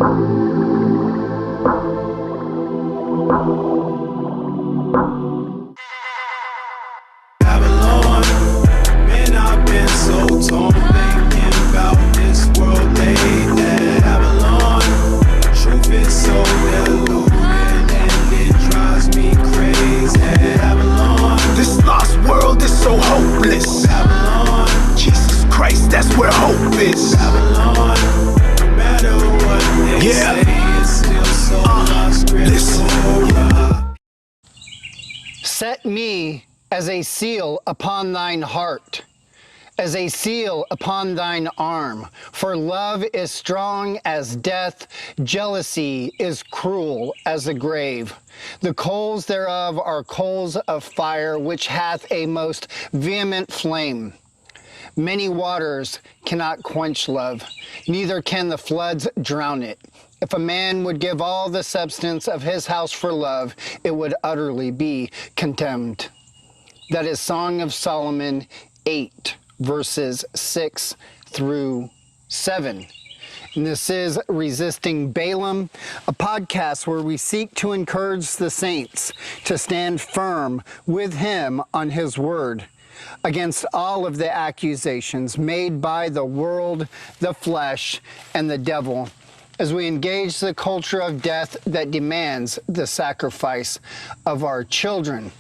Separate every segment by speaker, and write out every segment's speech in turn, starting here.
Speaker 1: Babylon, man, I've been so torn thinking about this world lately. Babylon, truth is so deluded and it drives me crazy. Babylon, this lost world is so hopeless. Babylon, Jesus Christ, that's where hope is. Babylon, no matter what they say, it's still so lost.
Speaker 2: Set me as a seal upon thine heart, as a seal upon thine arm. For love is strong as death, jealousy is cruel as the grave. The coals thereof are coals of fire, which hath a most vehement flame. Many waters cannot quench love, neither can the floods drown it. If a man would give all the substance of his house for love, it would utterly be contemned. That is Song of Solomon 8, verses 6 through 7. And this is Resisting Balaam, a podcast where we seek to encourage the saints to stand firm with him on his word against all of the accusations made by the world, the flesh, and the devil, as we engage the culture of death that demands the sacrifice of our children.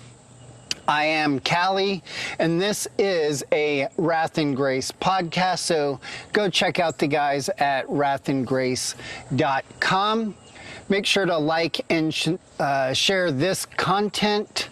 Speaker 2: I am Callie, and this is a Wrath and Grace podcast, so go check out the guys at wrathandgrace.com. Make sure to like and share this content.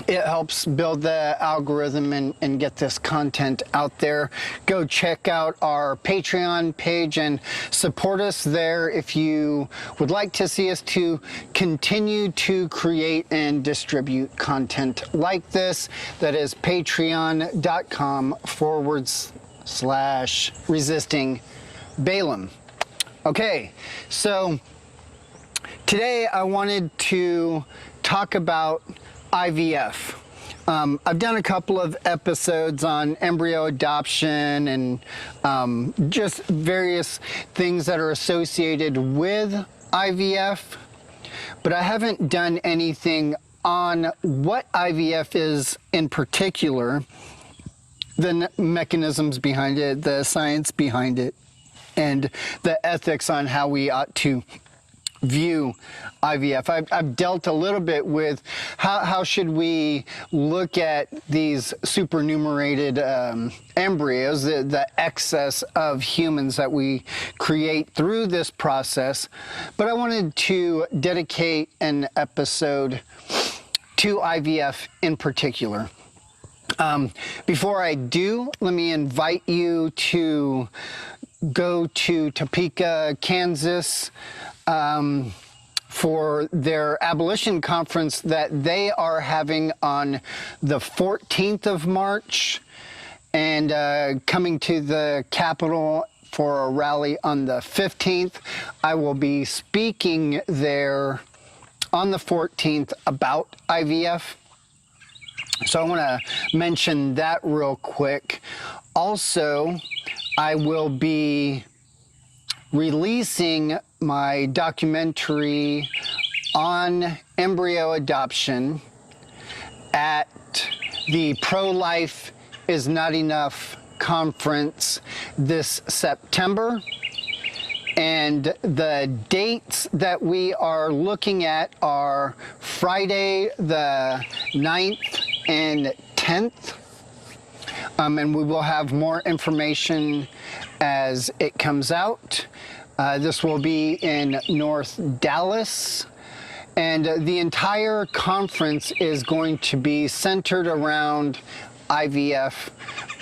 Speaker 2: It helps build the algorithm and get this content out there. Go check out our Patreon page and support us there if you would like to see us to continue to create and distribute content like this. That is patreon.com/resisting Balaam. Okay, so today I wanted to talk about IVF. I've done a couple of episodes on embryo adoption and just various things that are associated with IVF, but I haven't done anything on what IVF is in particular, the mechanisms behind it, the science behind it, and the ethics on how we ought to view IVF. I've dealt a little bit with how should we look at these supernumerated embryos, the excess of humans that we create through this process. But I wanted to dedicate an episode to IVF in particular. Before I do, let me invite you to go to Topeka, Kansas, for their abolition conference that they are having on the 14th of March, and coming to the Capitol for a rally on the 15th. I will be speaking there on the 14th about IVF. So I want to mention that real quick. Also, I will be releasing my documentary on embryo adoption at the Pro-Life Is Not Enough conference this September. And the dates that we are looking at are Friday the 9th and 10th. And we will have more information as it comes out. This will be in North Dallas, and the entire conference is going to be centered around IVF.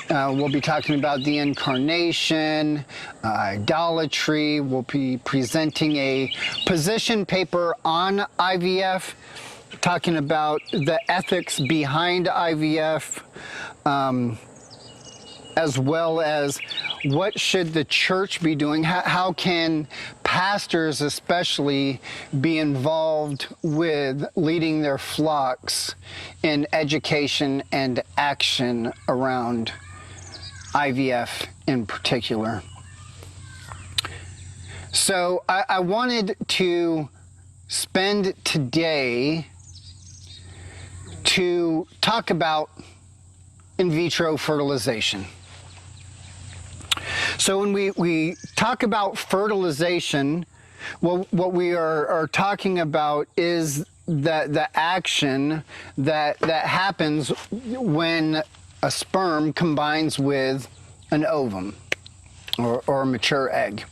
Speaker 2: We'll be talking about the incarnation, idolatry. We'll be presenting a position paper on IVF, talking about the ethics behind IVF, as well as what should the church be doing? How can pastors especially be involved with leading their flocks in education and action around IVF in particular? So I wanted to spend today to talk about in vitro fertilization. So when we talk about fertilization, what we are talking about is the action that happens when a sperm combines with an ovum or a mature egg.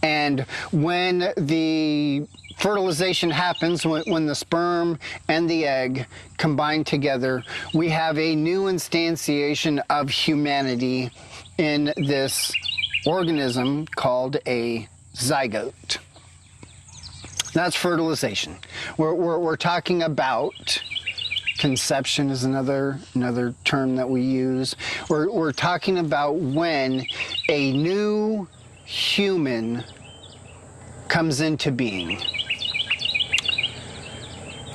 Speaker 2: And when the fertilization happens, when the sperm and the egg combine together, we have a new instantiation of humanity in this organism called a zygote. That's fertilization. We're talking about conception is another term that we use. We're talking about when a new human comes into being.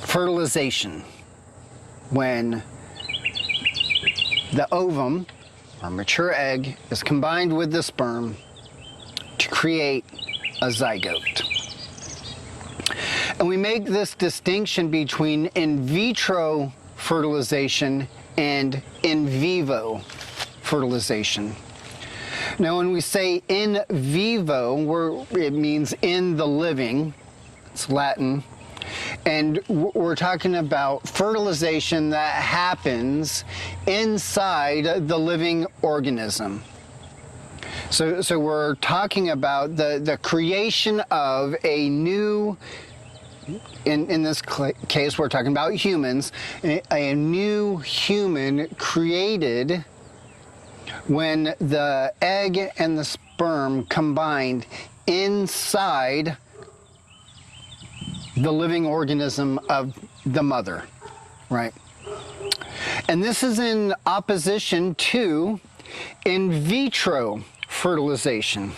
Speaker 2: Fertilization, when the ovum or mature egg is combined with the sperm to create a zygote. And we make this distinction between in vitro fertilization and in vivo fertilization. Now, when we say in vivo, it means in the living. It's Latin. And we're talking about fertilization that happens inside the living organism. So we're talking about the creation of a new, in this case we're talking about humans, a new human created when the egg and the sperm combined inside the living organism of the mother, right? And this is in opposition to in vitro fertilization.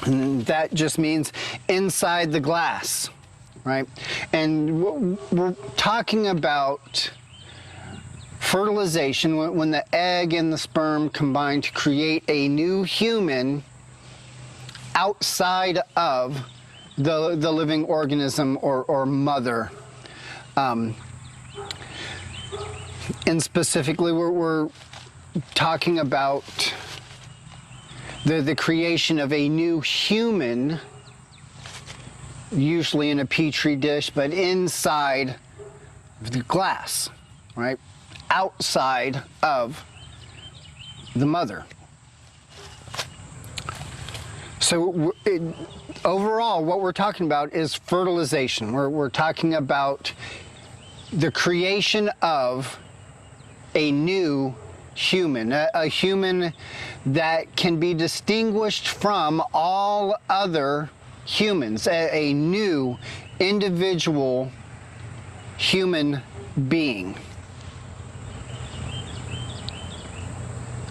Speaker 2: And that just means inside the glass, right? And we're talking about fertilization when the egg and the sperm combine to create a new human outside of the living organism or mother. And specifically, we're talking about the creation of a new human, usually in a petri dish, but inside the glass, right? Outside of the mother. So overall, what we're talking about is fertilization. We're talking about the creation of a new human, a human that can be distinguished from all other humans, a new individual human being.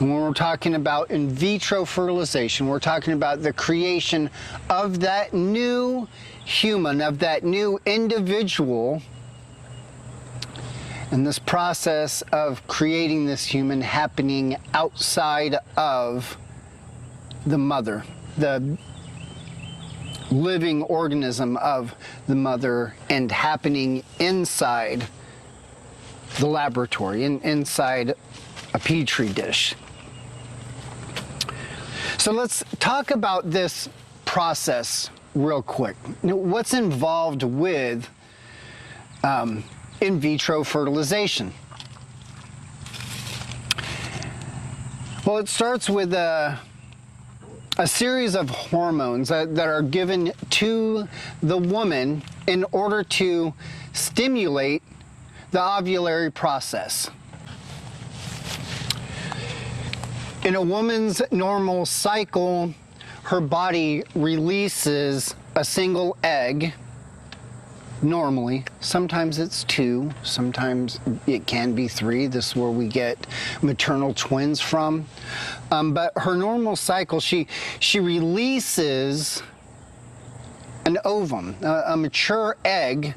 Speaker 2: And when we're talking about in vitro fertilization, we're talking about the creation of that new human, of that new individual. And this process of creating this human happening outside of the mother, the living organism of the mother, and happening inside the laboratory, inside a petri dish. So let's talk about this process real quick. What's involved with in vitro fertilization? Well, it starts with a series of hormones that are given to the woman in order to stimulate the ovulatory process. In a woman's normal cycle, her body releases a single egg, normally. Sometimes it's 2, sometimes it can be 3. This is where we get maternal twins from. But her normal cycle, she releases an ovum, a mature egg,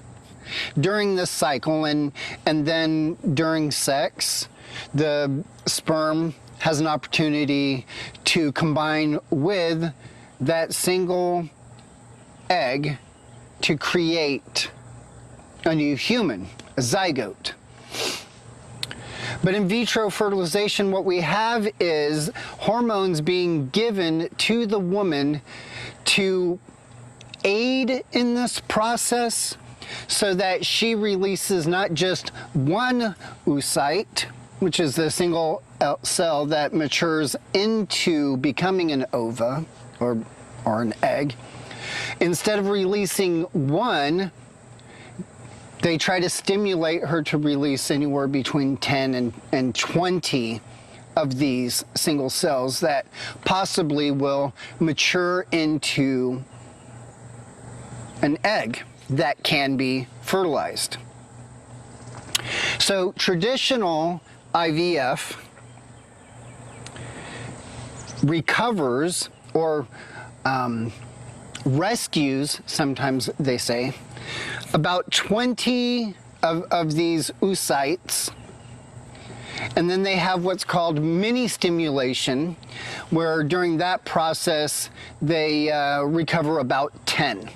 Speaker 2: during this cycle, and then during sex, the sperm has an opportunity to combine with that single egg to create a new human, a zygote. But in vitro fertilization, what we have is hormones being given to the woman to aid in this process so that she releases not just one oocyte, which is the single cell that matures into becoming an ova or an egg. Instead of releasing one, they try to stimulate her to release anywhere between 10 and 20 of these single cells that possibly will mature into an egg that can be fertilized. So traditional IVF recovers or rescues, sometimes they say, about 20 of these oocytes, and then they have what's called mini stimulation, where during that process they recover about 10.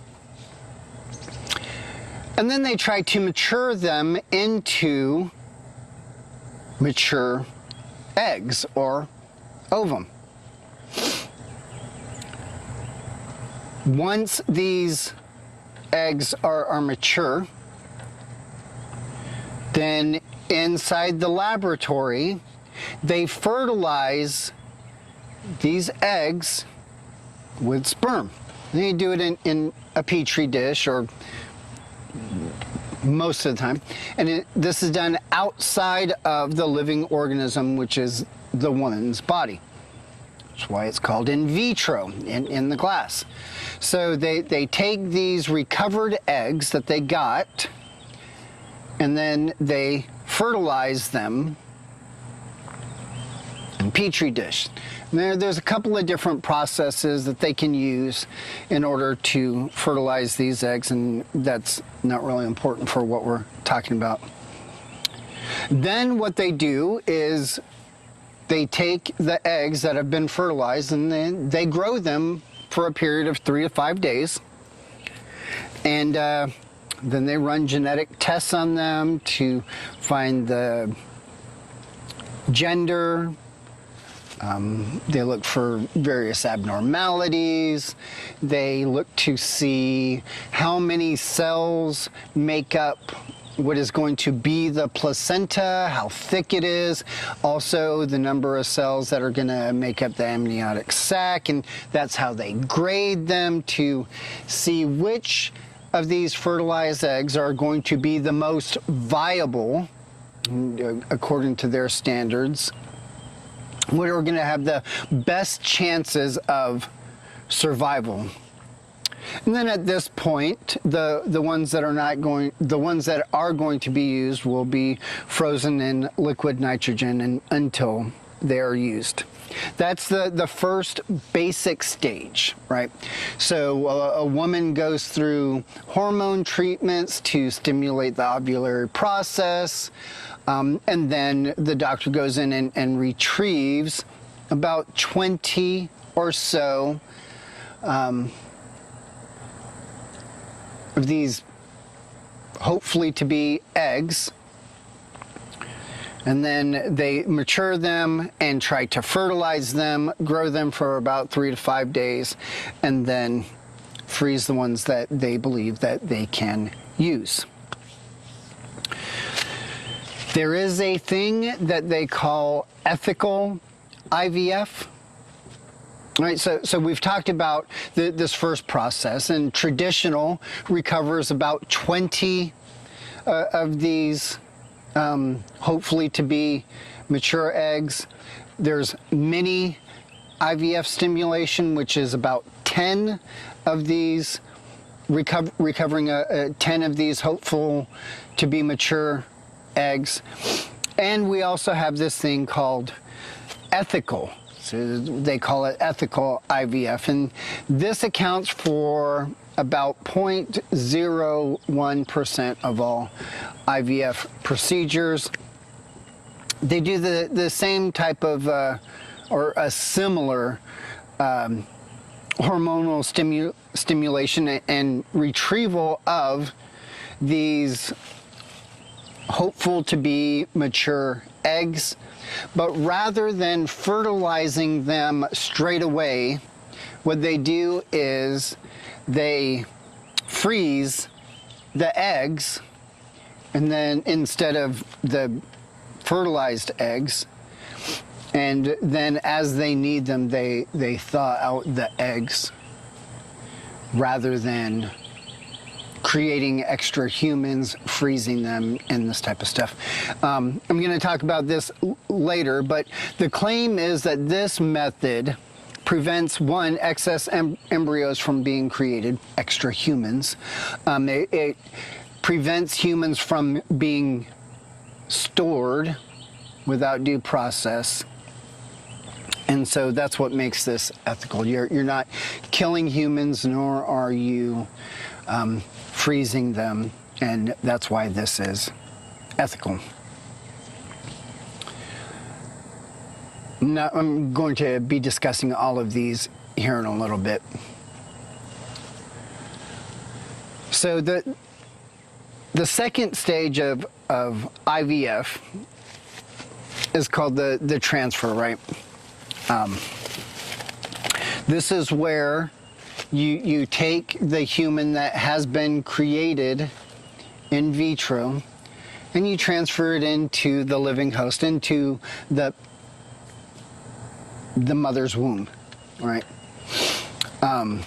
Speaker 2: And then they try to mature them into mature eggs or ovum. Once these eggs are mature, then inside the laboratory, they fertilize these eggs with sperm. They do it in a petri dish, or most of the time, and this is done outside of the living organism, which is the woman's body. That's why it's called in vitro, in the glass. So they take these recovered eggs that they got, and then they fertilize them in petri dish. There's a couple of different processes that they can use in order to fertilize these eggs, and that's not really important for what we're talking about. Then what they do is they take the eggs that have been fertilized and then they grow them for a period of 3 to 5 days. And then they run genetic tests on them to find the gender. They look for various abnormalities. They look to see how many cells make up what is going to be the placenta, how thick it is, also the number of cells that are going to make up the amniotic sac, and that's how they grade them to see which of these fertilized eggs are going to be the most viable according to their standards. We're going to have the best chances of survival. And then at this point, the ones that are going to be used will be frozen in liquid nitrogen until they are used. That's the first basic stage, right? So a woman goes through hormone treatments to stimulate the ovulatory process, and then the doctor goes in and retrieves about 20 or so of these hopefully to be eggs, and then they mature them and try to fertilize them, grow them for about 3 to 5 days, and then freeze the ones that they believe that they can use. There is a thing that they call ethical IVF. Right, so we've talked about this first process, and traditional recovers about 20 of these hopefully to be mature eggs. There's mini IVF stimulation, which is about 10 of these, recovering 10 of these hopeful to be mature eggs. And we also have this thing called ethical. So they call it ethical IVF, and this accounts for about 0.01% of all IVF procedures. They do the same type of or a similar hormonal stimulation and retrieval of these hopeful to be mature eggs. But rather than fertilizing them straight away, what they do is they freeze the eggs, and then instead of the fertilized eggs, and then as they need them, they thaw out the eggs rather than creating extra humans, freezing them, and this type of stuff. I'm going to talk about this later, but the claim is that this method prevents, one, excess embryos from being created, extra humans. It prevents humans from being stored without due process. And so that's what makes this ethical. You're not killing humans, nor are you freezing them, and that's why this is ethical. Now, I'm going to be discussing all of these here in a little bit. So the second stage of IVF is called the transfer, right? This is where you take the human that has been created in vitro and you transfer it into the living host, into the mother's womb, right? And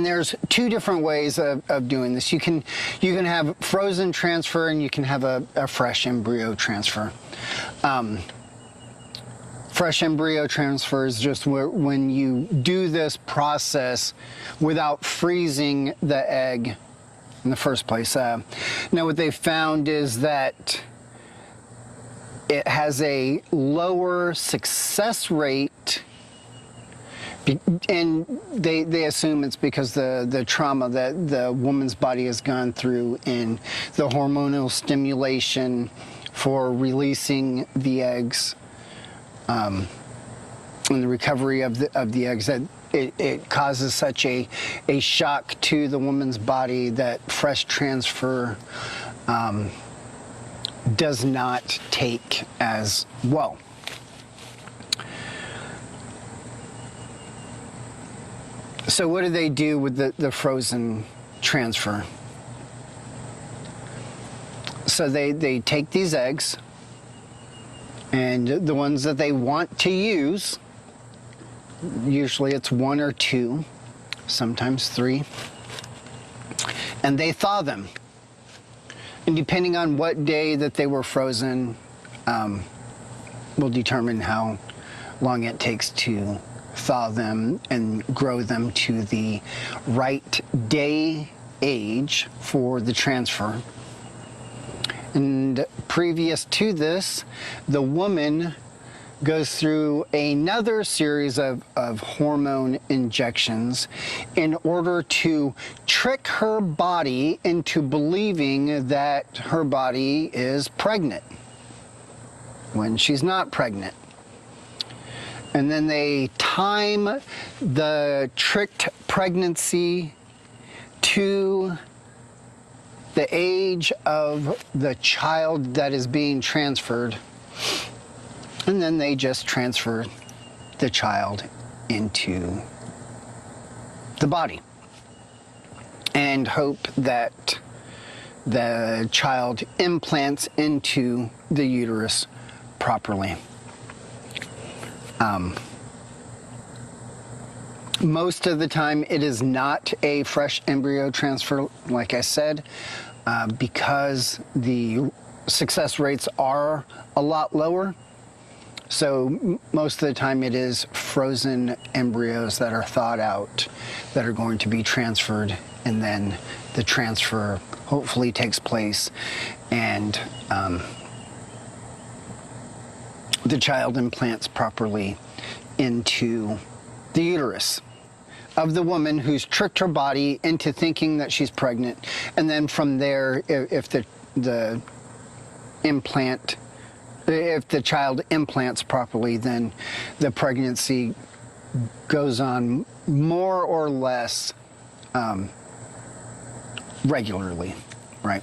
Speaker 2: there's two different ways of doing this. You can have frozen transfer, and you can have a fresh embryo transfer. Fresh embryo transfer is just when you do this process without freezing the egg in the first place. Now, what they found is that it has a lower success rate, and they assume it's because the trauma that the woman's body has gone through in the hormonal stimulation for releasing the eggs, and the recovery of the eggs, that it causes such a shock to the woman's body that fresh transfer does not take as well. So what do they do with the frozen transfer? So they take these eggs, and the ones that they want to use, usually it's 1 or 2, sometimes 3, and they thaw them. And depending on what day that they were frozen, will determine how long it takes to thaw them and grow them to the right day age for the transfer. And previous to this, the woman goes through another series of hormone injections in order to trick her body into believing that her body is pregnant when she's not pregnant. And then they time the tricked pregnancy to the age of the child that is being transferred, and then they just transfer the child into the body and hope that the child implants into the uterus properly. Most of the time it is not a fresh embryo transfer, like I said, because the success rates are a lot lower. So most of the time it is frozen embryos that are thawed out that are going to be transferred, and then the transfer hopefully takes place, and the child implants properly into the uterus of the woman who's tricked her body into thinking that she's pregnant. And then from there, if the child implants properly, then the pregnancy goes on more or less regularly, right?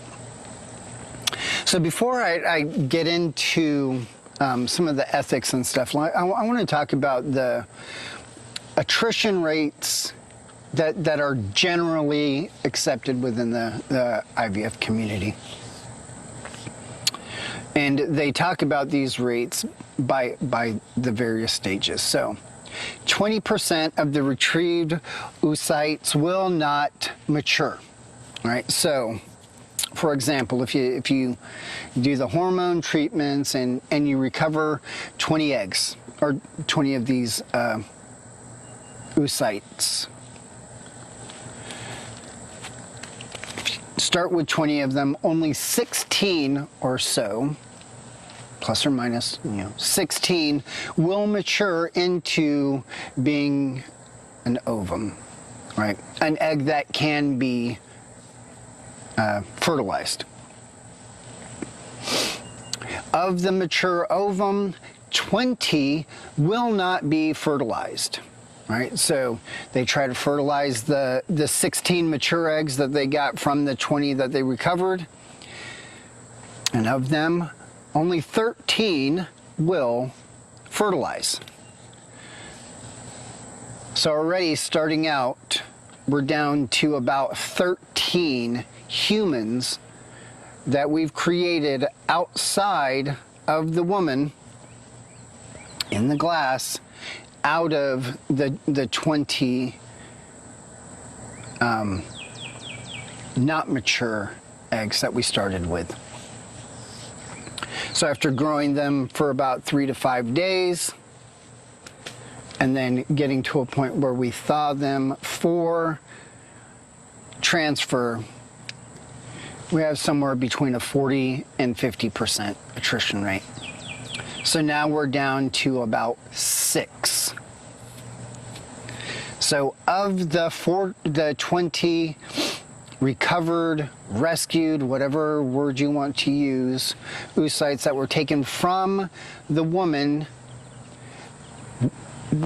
Speaker 2: So before I get into some of the ethics and stuff, I want to talk about the attrition rates that are generally accepted within the IVF community. And they talk about these rates by the various stages. So 20% of the retrieved oocytes will not mature, right? So for example, if you do the hormone treatments and you recover 20 eggs or 20 of these oocytes, start with 20 of them, only 16 or so, plus or minus, 16 will mature into being an ovum, right? An egg that can be fertilized. Of the mature ovum, 20 will not be fertilized. Right, so they try to fertilize the 16 mature eggs that they got from the 20 that they recovered, and of them, only 13 will fertilize. So already starting out, we're down to about 13 humans that we've created outside of the woman in the glass, out of the 20 not mature eggs that we started with. So after growing them for about 3 to 5 days, and then getting to a point where we thaw them for transfer, we have somewhere between a 40 and 50% attrition rate. So now we're down to about 6. So of the 20 recovered, rescued, whatever word you want to use, oocytes that were taken from the woman,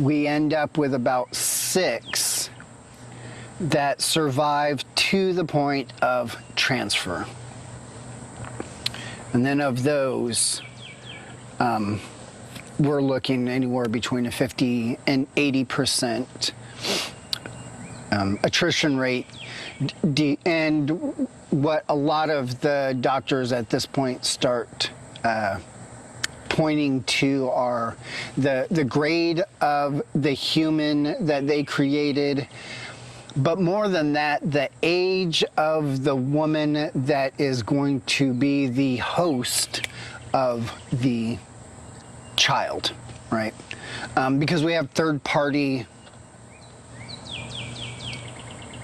Speaker 2: we end up with about 6 that survive to the point of transfer. And then of those, we're looking anywhere between a 50 and 80% attrition rate. And what a lot of the doctors at this point start pointing to are the grade of the human that they created, but more than that, the age of the woman that is going to be the host of the child, right? Because we have third-party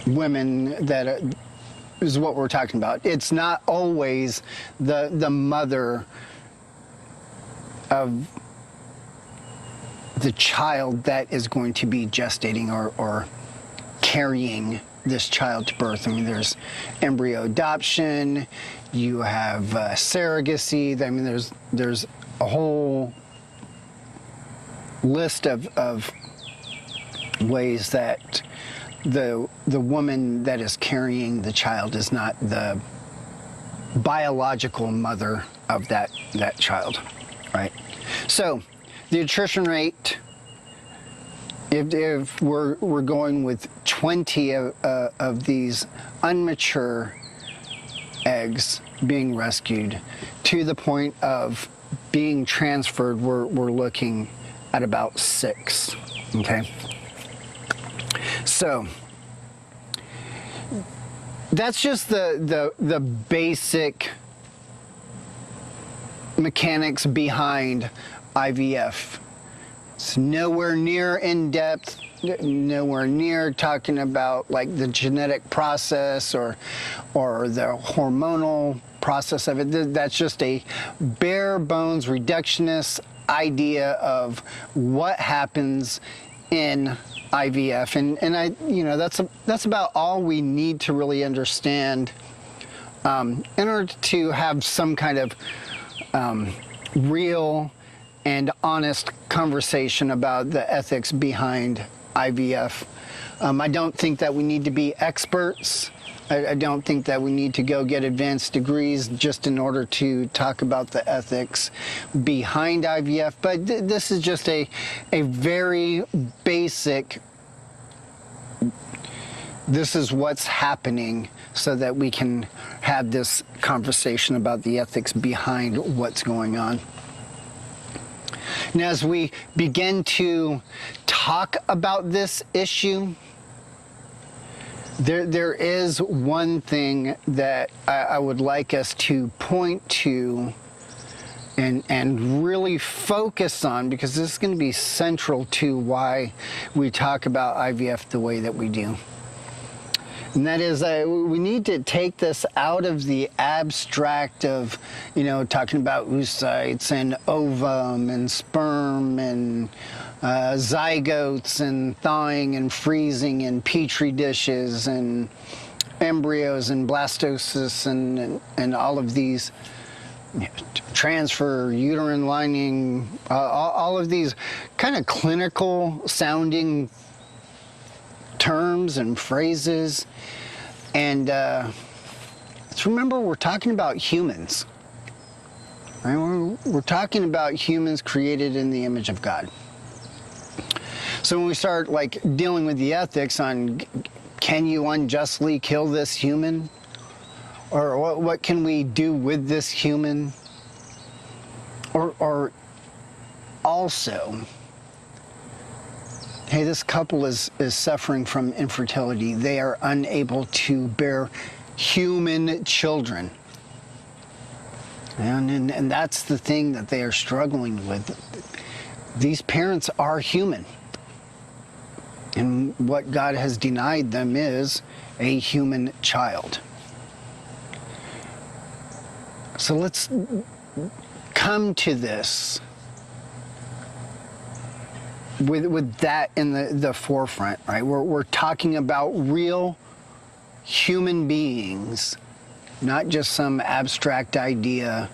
Speaker 2: women that is what we're talking about. It's not always the mother of the child that is going to be gestating or carrying this child to birth. I mean, there's embryo adoption, you have surrogacy. I mean, there's a whole list of ways that the woman that is carrying the child is not the biological mother of that child, right? So the attrition rate, if we're going with 20 of these unmature eggs being rescued to the point of being transferred, we're looking at about 6, okay? So that's just the basic mechanics behind IVF. It's nowhere near in depth, nowhere near talking about like the genetic process or the hormonal process of it. That's just a bare bones reductionist idea of what happens in IVF, and I, that's about all we need to really understand in order to have some kind of real and honest conversation about the ethics behind IVF. I don't think that we need to be experts. I don't think that we need to go get advanced degrees just in order to talk about the ethics behind IVF, but this is just a very basic, this is what's happening so that we can have this conversation about the ethics behind what's going on. And as we begin to talk about this issue, there is one thing that I would like us to point to and really focus on, because this is going to be central to why we talk about IVF the way that we do. And that is that we need to take this out of the abstract of, talking about oocytes and ovum and sperm and zygotes and thawing and freezing and petri dishes and embryos and blastocysts and all of these transfer, uterine lining, all of these kind of clinical sounding terms and phrases. And let's remember, we're talking about humans. Right? We're talking about humans created in the image of God. So when we start dealing with the ethics on, can you unjustly kill this human? Or what can we do with this human? Or also, hey, this couple is suffering from infertility. They are unable to bear human children. And that's the thing that they are struggling with. These parents are human. And what God has denied them is a human child. So let's come to this with that in the forefront, right? We're talking about real human beings, not just some abstract idea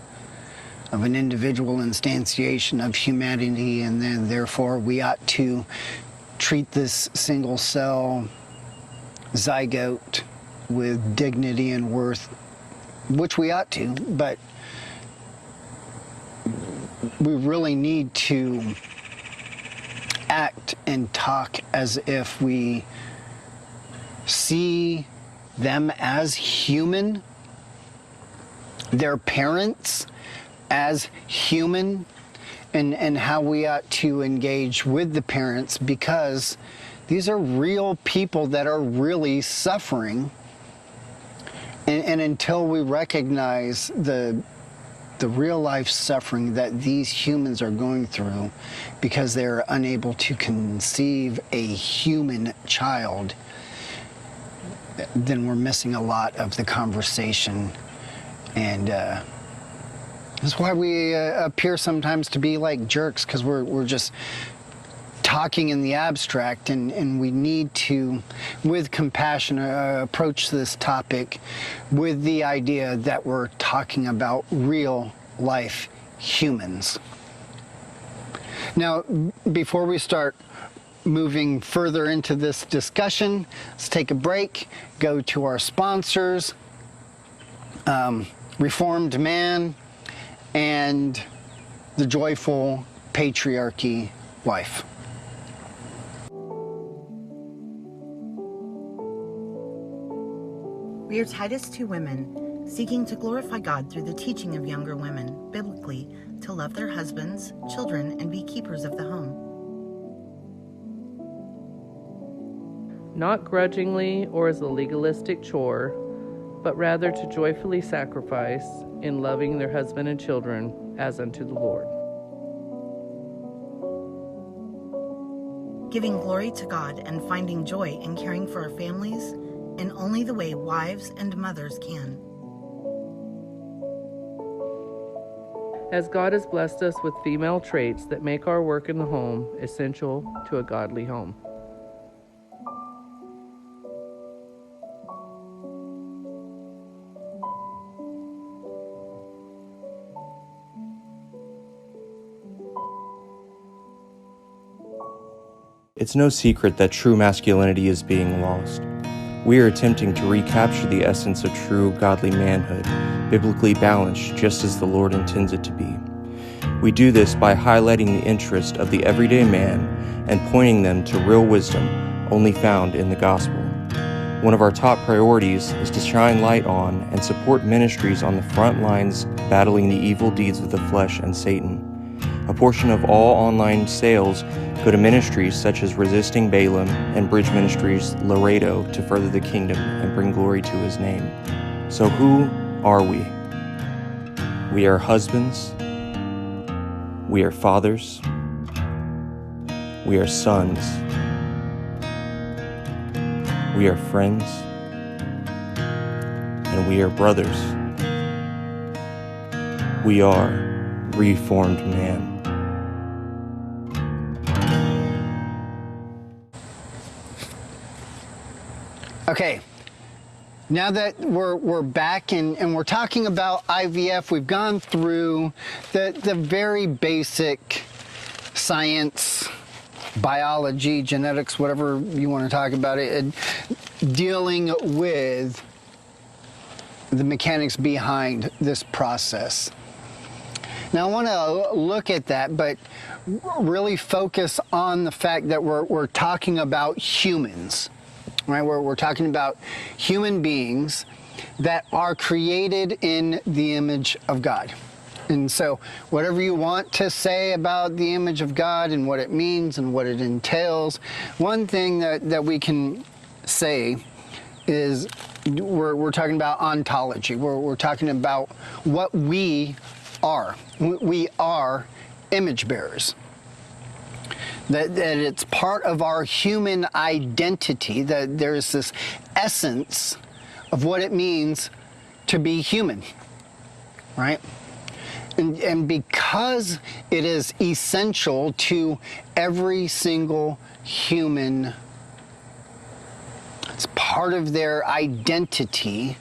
Speaker 2: of an individual instantiation of humanity, and then therefore we ought to treat this single cell zygote with dignity and worth, which we ought to, but we really need to act and talk as if we see them as human, their parents as human, and how we ought to engage with the parents, because these are real people that are really suffering. And until we recognize the real life suffering that these humans are going through because they're unable to conceive a human child, then we're missing a lot of the conversation. And that's why we appear sometimes to be like jerks, because we're just talking in the abstract, and we need to, with compassion, approach this topic with the idea that we're talking about real life humans. Now, before we start moving further into this discussion, let's take a break, go to our sponsors, Reformed Man and the Joyful Patriarchy Wife.
Speaker 3: We are Titus 2 women, seeking to glorify God through the teaching of younger women, biblically, to love their husbands, children, and be keepers of the home.
Speaker 4: Not grudgingly or as a legalistic chore, but rather to joyfully sacrifice in loving their husband and children as unto the Lord.
Speaker 3: Giving glory to God and finding joy in caring for our families in only the way wives and mothers can.
Speaker 4: As God has blessed us with female traits that make our work in the home essential to a godly home.
Speaker 5: It's no secret that true masculinity is being lost. We are attempting to recapture the essence of true godly manhood, biblically balanced just as the Lord intends it to be. We do this by highlighting the interest of the everyday man and pointing them to real wisdom only found in the gospel. One of our top priorities is to shine light on and support ministries on the front lines battling the evil deeds of the flesh and Satan. A portion of all online sales go to ministries such as Resisting Balaam and Bridge Ministries Laredo to further the kingdom and bring glory to his name. So who are we? We are husbands. We are fathers. We are sons. We are friends. And we are brothers. We are reformed man.
Speaker 2: Okay, now that we're back and we're talking about IVF, we've gone through the very basic science, biology, genetics, whatever you want to talk about it, dealing with the mechanics behind this process. Now I want to look at that, but really focus on the fact that we're talking about humans. Right, we're talking about human beings that are created in the image of God. And so whatever you want to say about the image of God and what it means and what it entails, one thing that we can say is we're talking about ontology. We're talking about what we are. We are image bearers. That it's part of our human identity, that there's this essence of what it means to be human, right? And because it is essential to every single human, it's part of their identity.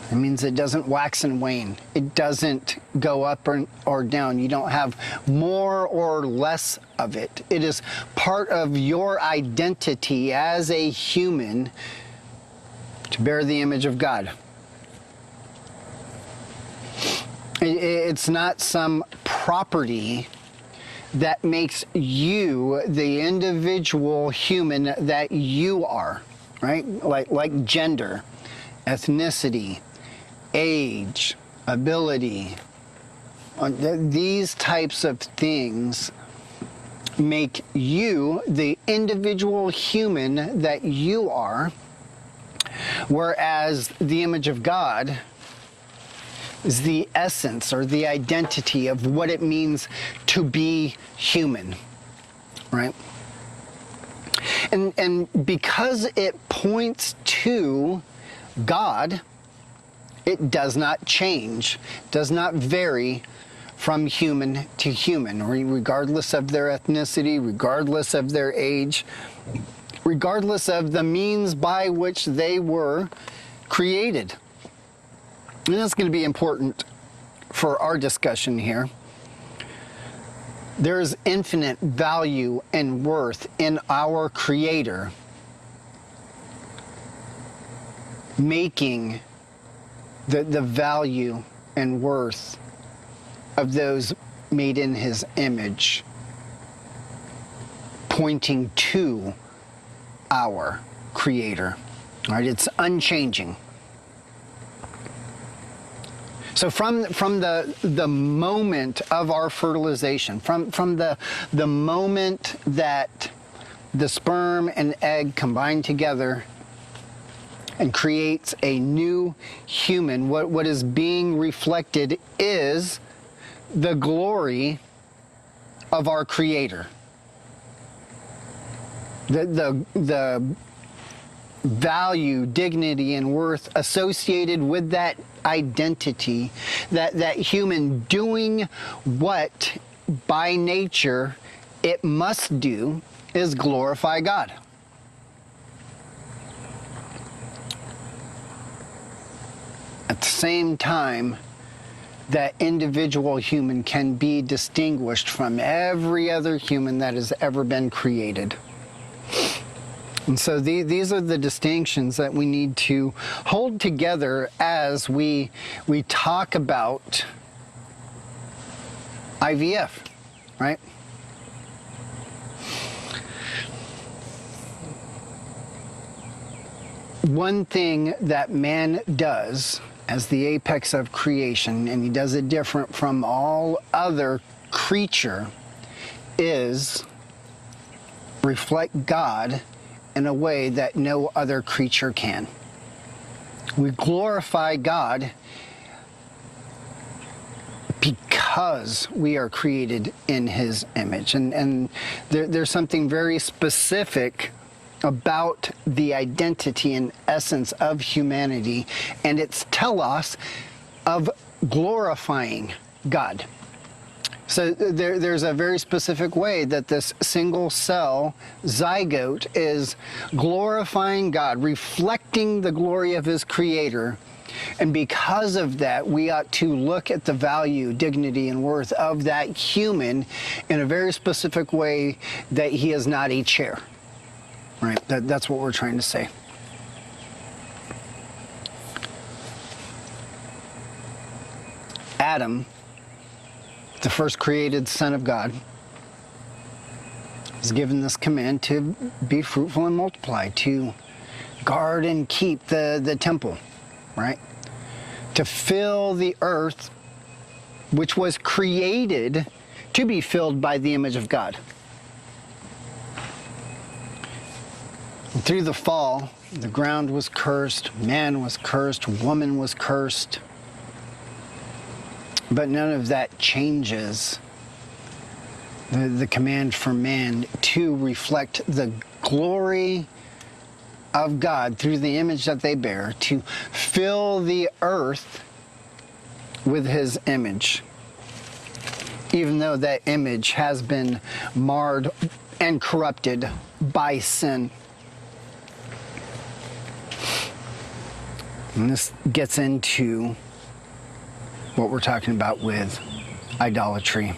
Speaker 2: It means it doesn't wax and wane. It doesn't go up or down. You don't have more or less of it. It is part of your identity as a human to bear the image of God. It's not some property that makes you the individual human that you are, right? Like gender, ethnicity, age, ability. These types of things make you the individual human that you are, whereas the image of God is the essence or the identity of what it means to be human, right? And because it points to God, it does not change, does not vary from human to human, regardless of their ethnicity, regardless of their age, regardless of the means by which they were created. And that's going to be important for our discussion here. There's infinite value and worth in our Creator making the value and worth of those made in His image pointing to our Creator. All right, it's unchanging. So from the moment of our fertilization, from the moment that the sperm and egg combine together and creates a new human, what is being reflected is the glory of our Creator. The value, dignity, and worth associated with that identity, that human doing what by nature it must do is glorify God. At the same time, that individual human can be distinguished from every other human that has ever been created. And so these are the distinctions that we need to hold together as we talk about IVF, right? One thing that man does as the apex of creation, and he does it different from all other creature, is reflect God in a way that no other creature can. We glorify God because we are created in his image. And there's something very specific about the identity and essence of humanity, and its telos of glorifying God. So there's a very specific way that this single cell zygote is glorifying God, reflecting the glory of his creator. And because of that, we ought to look at the value, dignity, and worth of that human in a very specific way, that he is not a chair. Right? That's what we're trying to say. Adam, the first created son of God, was given this command to be fruitful and multiply, to guard and keep the temple, right? To fill the earth, which was created to be filled by the image of God. Through the fall, the ground was cursed, man was cursed, woman was cursed. But none of that changes the command for man to reflect the glory of God through the image that they bear, to fill the earth with his image. Even though that image has been marred and corrupted by sin. And this gets into what we're talking about with idolatry.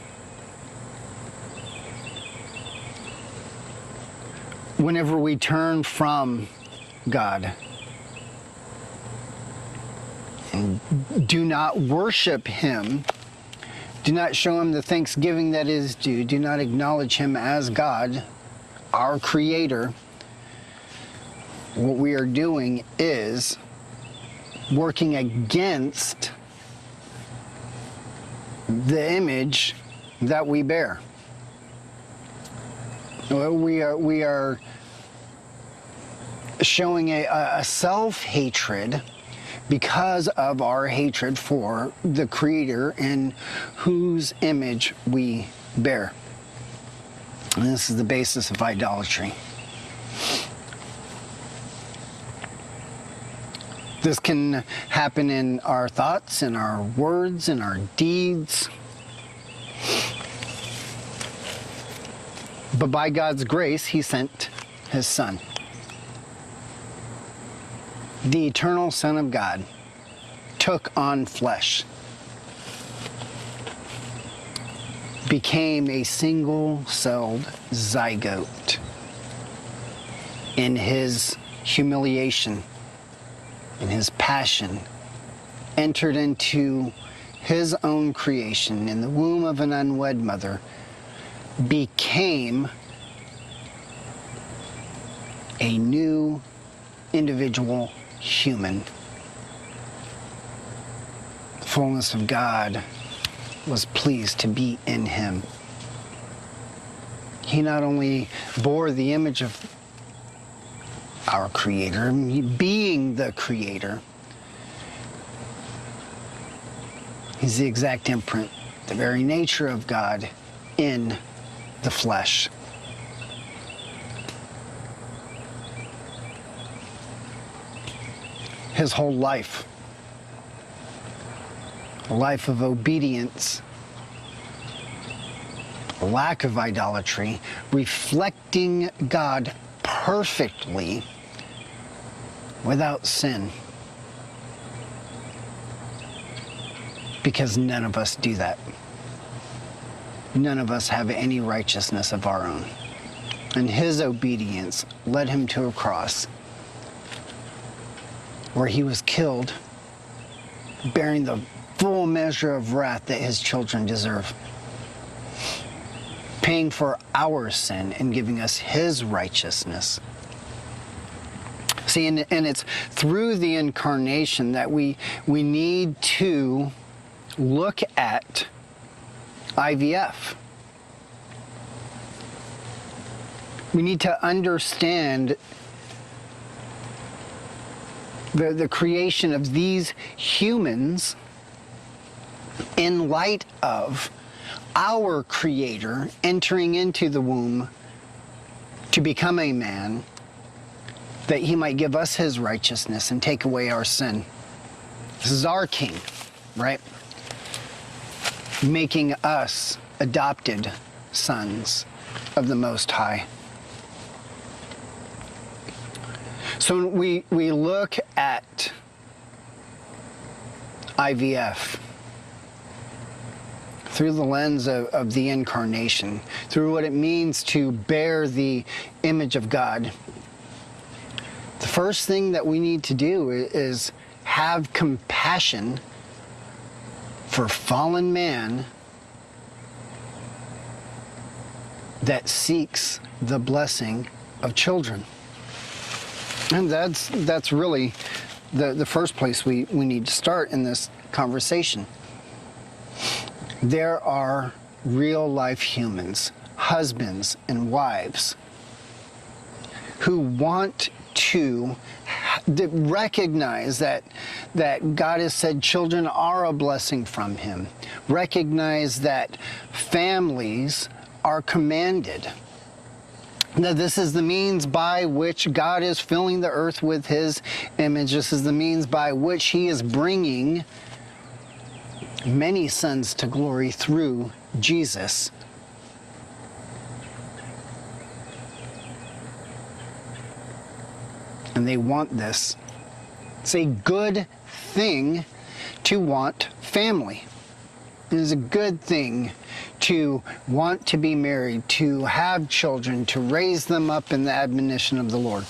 Speaker 2: Whenever we turn from God and do not worship him, do not show him the thanksgiving that is due, do not acknowledge him as God, our creator, what we are doing is working against the image that we bear. We are showing a self-hatred because of our hatred for the Creator in whose image we bear. And this is the basis of idolatry. This can happen in our thoughts, in our words, in our deeds. But by God's grace, he sent his Son. The eternal Son of God took on flesh, became a single-celled zygote in his humiliation, in his passion, entered into his own creation in the womb of an unwed mother, became a new individual human. The fullness of God was pleased to be in him. He not only bore the image of our Creator, being the Creator, he's the exact imprint, the very nature of God in the flesh. His whole life, a life of obedience, a lack of idolatry, reflecting God perfectly without sin. because none of us do that. None of us have any righteousness of our own. And his obedience led him to a cross where he was killed, bearing the full measure of wrath that his children deserve, paying for our sin and giving us his righteousness. See, and it's through the incarnation that we need to look at IVF. We need to understand the creation of these humans in light of our Creator entering into the womb to become a man, that he might give us his righteousness and take away our sin. This is our King, right? Making us adopted sons of the Most High. So we look at IVF through the lens of the incarnation, through what it means to bear the image of God. The first thing that we need to do is have compassion for fallen man that seeks the blessing of children. And that's really the first place we need to start in this conversation. There are real life humans, husbands and wives, who want to recognize that God has said children are a blessing from him. Recognize that families are commanded. That this is the means by which God is filling the earth with his image. This is the means by which he is bringing many sons to glory through Jesus. And they want this. It's a good thing to want family. It is a good thing to want to be married, to have children, to raise them up in the admonition of the Lord.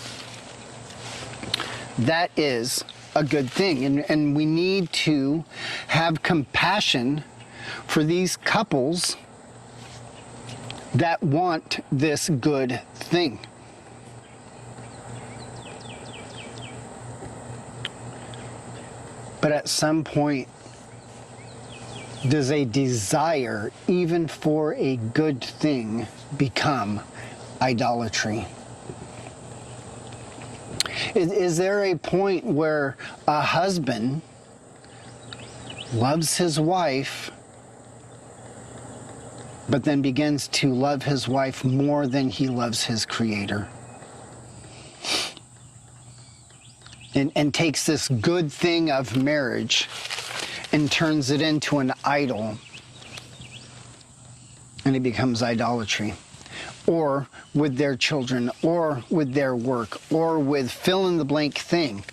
Speaker 2: That is a good thing. And we need to have compassion for these couples that want this good thing. But at some point, does a desire, even for a good thing, become idolatry? Is there a point where a husband loves his wife, but then begins to love his wife more than he loves his Creator? And takes this good thing of marriage and turns it into an idol, and it becomes idolatry. Or with their children, or with their work, or with fill in the blank thing.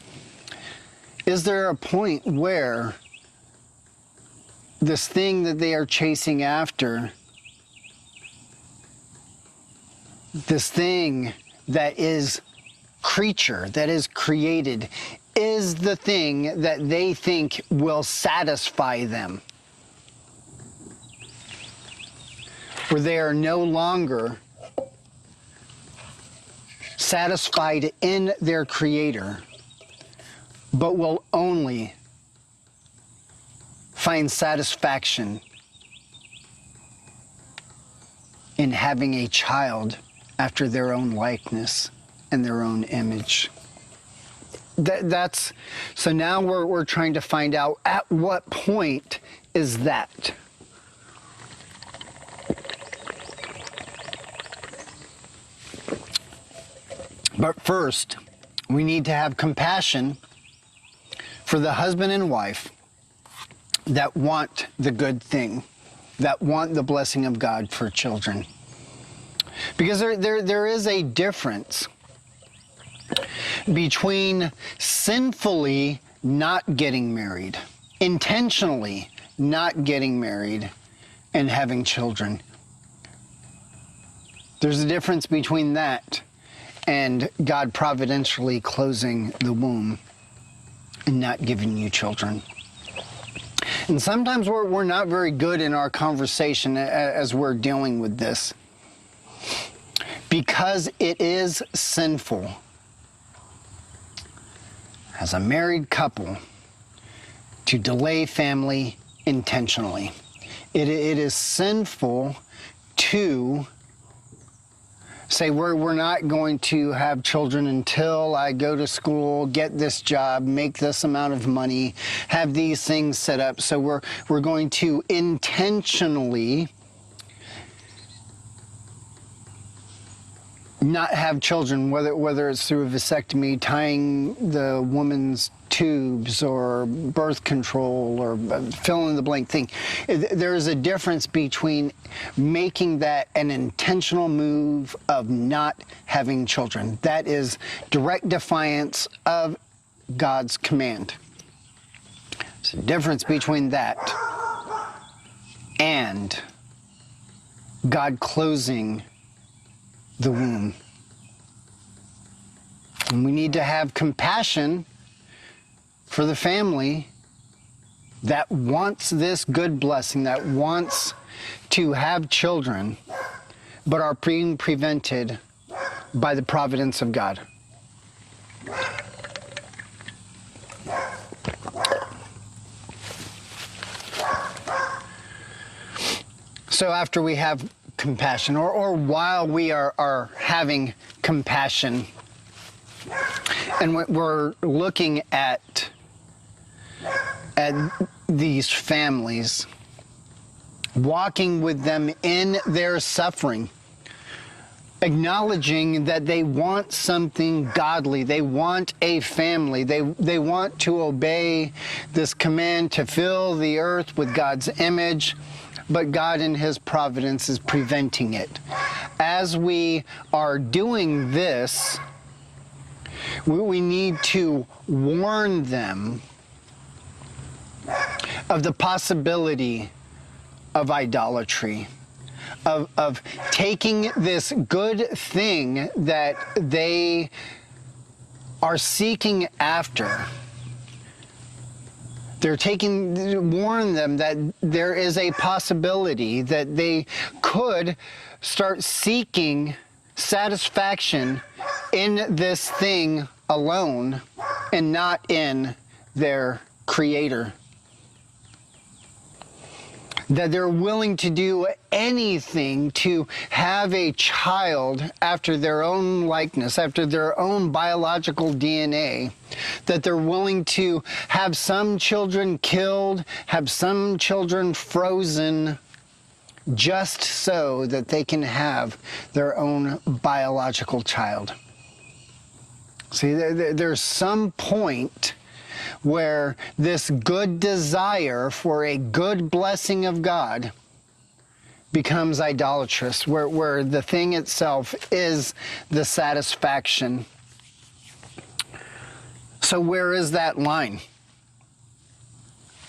Speaker 2: Is there a point where this thing that they are chasing after, this thing that is creature, that is created, is the thing that they think will satisfy them? Where they are no longer satisfied in their Creator, but will only find satisfaction in having a child after their own likeness and their own image. So now we're trying to find out, at what point is that? But first, we need to have compassion for the husband and wife that want the good thing, that want the blessing of God for children. Because there is a difference between sinfully not getting married, intentionally not getting married and having children. There's a difference between that and God providentially closing the womb and not giving you children. And sometimes we're not very good in our conversation as we're dealing with this, because it is sinful as a married couple to delay family intentionally. It is sinful to say we're not going to have children until I go to school, get this job, make this amount of money, have these things set up. So we're going to intentionally not have children, whether it's through a vasectomy, tying the woman's tubes, or birth control, or fill in the blank thing. There is a difference between making that an intentional move of not having children. That is direct defiance of God's command. There's a difference between that and God closing the womb. And we need to have compassion for the family that wants this good blessing, that wants to have children, but are being prevented by the providence of God. So after we have compassion, or while we are having compassion, and we're looking at these families, walking with them in their suffering, acknowledging that they want something godly, they want a family, they want to obey this command to fill the earth with God's image, but God in His providence is preventing it. As we are doing this, we need to warn them of the possibility of idolatry, of taking this good thing that they are seeking after. Warn them that there is a possibility that they could start seeking satisfaction in this thing alone and not in their Creator. That they're willing to do anything to have a child after their own likeness, after their own biological DNA. That they're willing to have some children killed, have some children frozen, just so that they can have their own biological child. See, there's some point where this good desire for a good blessing of God becomes idolatrous, where the thing itself is the satisfaction. So where is that line?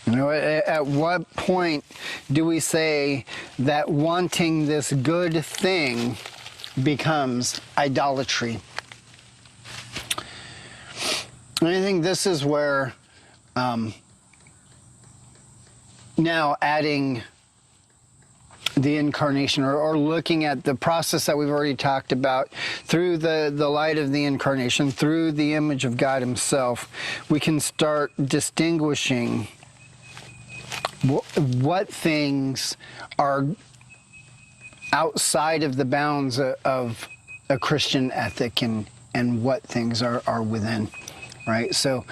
Speaker 2: You know, at what point do we say that wanting this good thing becomes idolatry? And I think this is where now adding the incarnation, or looking at the process that we've already talked about through the light of the incarnation, through the image of God Himself, we can start distinguishing what things are outside of the bounds of a Christian ethic and what things are within. Right? So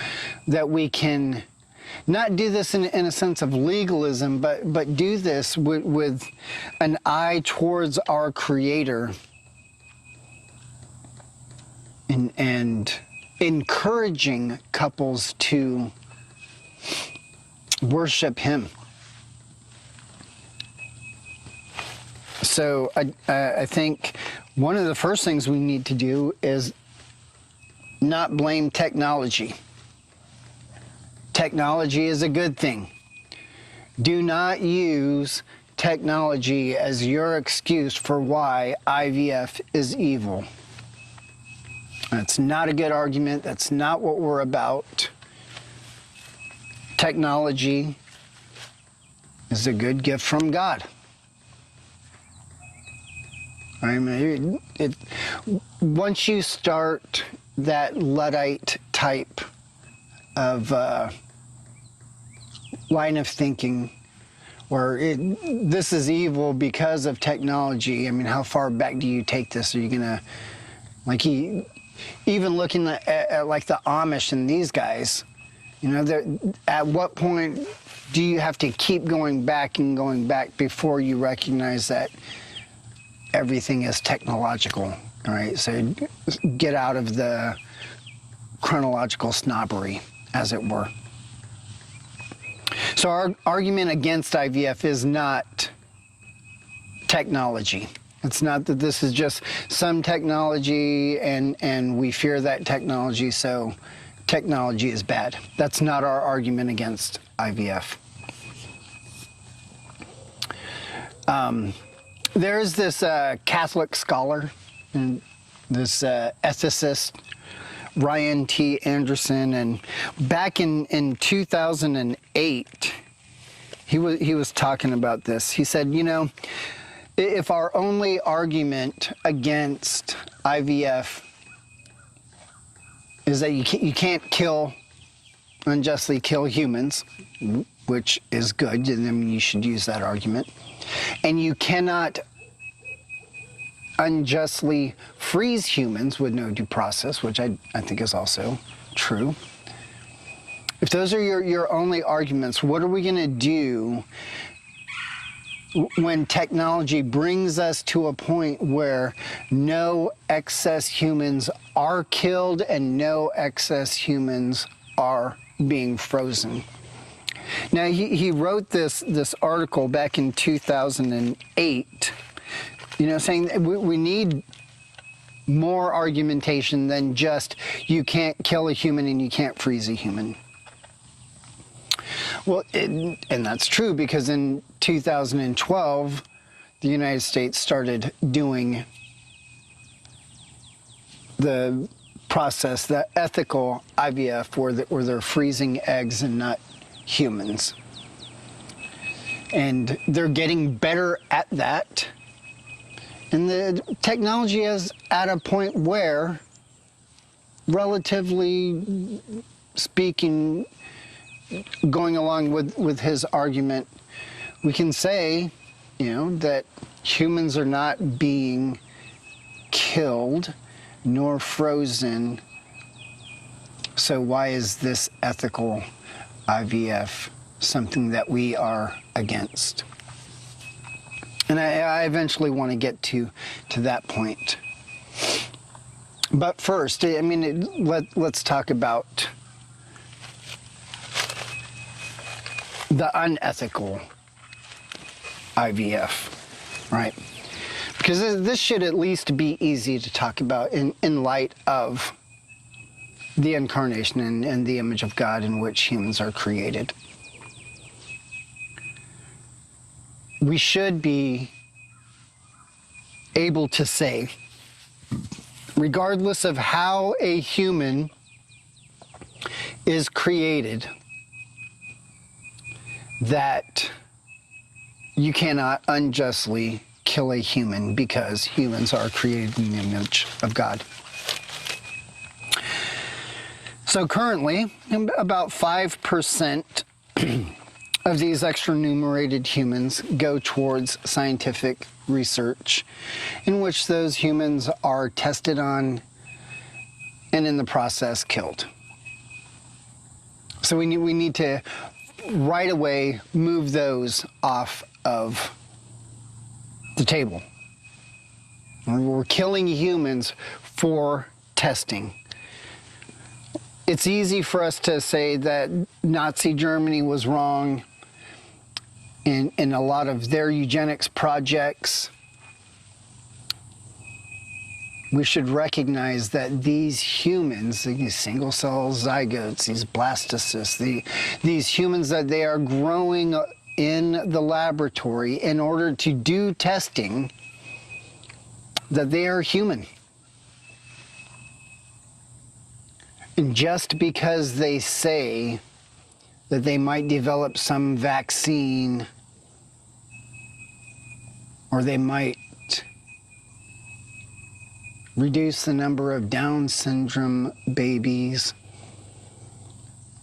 Speaker 2: that we can not do this in a sense of legalism, but do this with an eye towards our Creator and encouraging couples to worship Him. So I think one of the first things we need to do is not blame technology. Technology is a good thing. Do not use technology as your excuse for why IVF is evil. That's not a good argument. That's not what we're about. Technology is a good gift from God. I mean, once you start that Luddite type of line of thinking, or this is evil because of technology, I mean, how far back do you take this? Are you gonna, like, even looking at like the Amish and these guys, you know, at what point do you have to keep going back and going back before you recognize that everything is technological, all right? So get out of the chronological snobbery, as it were. So our argument against IVF is not technology. It's not that this is just some technology and we fear that technology, so technology is bad. That's not our argument against IVF. There's this Catholic scholar, and this ethicist, Ryan T. Anderson, and back in 2008, he was talking about this. He said, you know, if our only argument against IVF is that you can't unjustly kill humans, which is good, and then you should use that argument, and you cannot unjustly freeze humans with no due process, which I think is also true. If those are your only arguments, what are we going to do when technology brings us to a point where no excess humans are killed and no excess humans are being frozen? Now, he wrote this article back in 2008, you know, saying that we need more argumentation than just you can't kill a human and you can't freeze a human. Well, and that's true, because in 2012, the United States started doing the process, the ethical IVF, where they're freezing eggs and not humans. And they're getting better at that. And the technology is at a point where, relatively speaking, going along with his argument, we can say, you know, that humans are not being killed nor frozen. So why is this ethical IVF something that we are against? And I eventually want to get to that point. But first, I mean, let's talk about the unethical IVF, right? Because this should at least be easy to talk about in light of the incarnation and the image of God in which humans are created. We should be able to say, regardless of how a human is created, that you cannot unjustly kill a human because humans are created in the image of God. So currently, about 5% of these extra-numerated humans go towards scientific research in which those humans are tested on and in the process killed. So we need to right away move those off of the table. We're killing humans for testing. It's easy for us to say that Nazi Germany was wrong in a lot of their eugenics projects. We should recognize that these humans, these single-cell zygotes, these blastocysts, these humans that they are growing in the laboratory in order to do testing that they are human. And just because they say that they might develop some vaccine, or they might reduce the number of Down syndrome babies,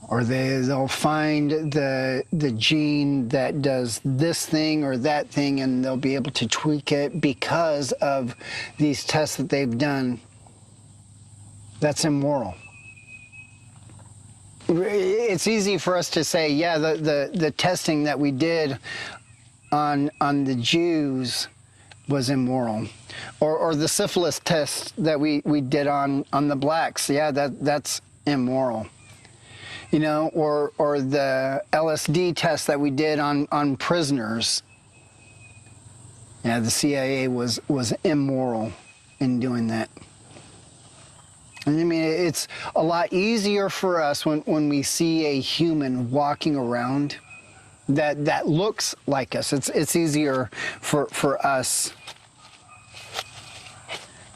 Speaker 2: or they'll find the gene that does this thing or that thing, and they'll be able to tweak it because of these tests that they've done. That's immoral. It's easy for us to say, yeah, the testing that we did on the Jews was immoral, or the syphilis test that we did on the blacks, yeah, that's immoral, you know, or the LSD test that we did on prisoners. Yeah, the CIA was immoral in doing that. And I mean, it's a lot easier for us when we see a human walking around that looks like us. It's easier for us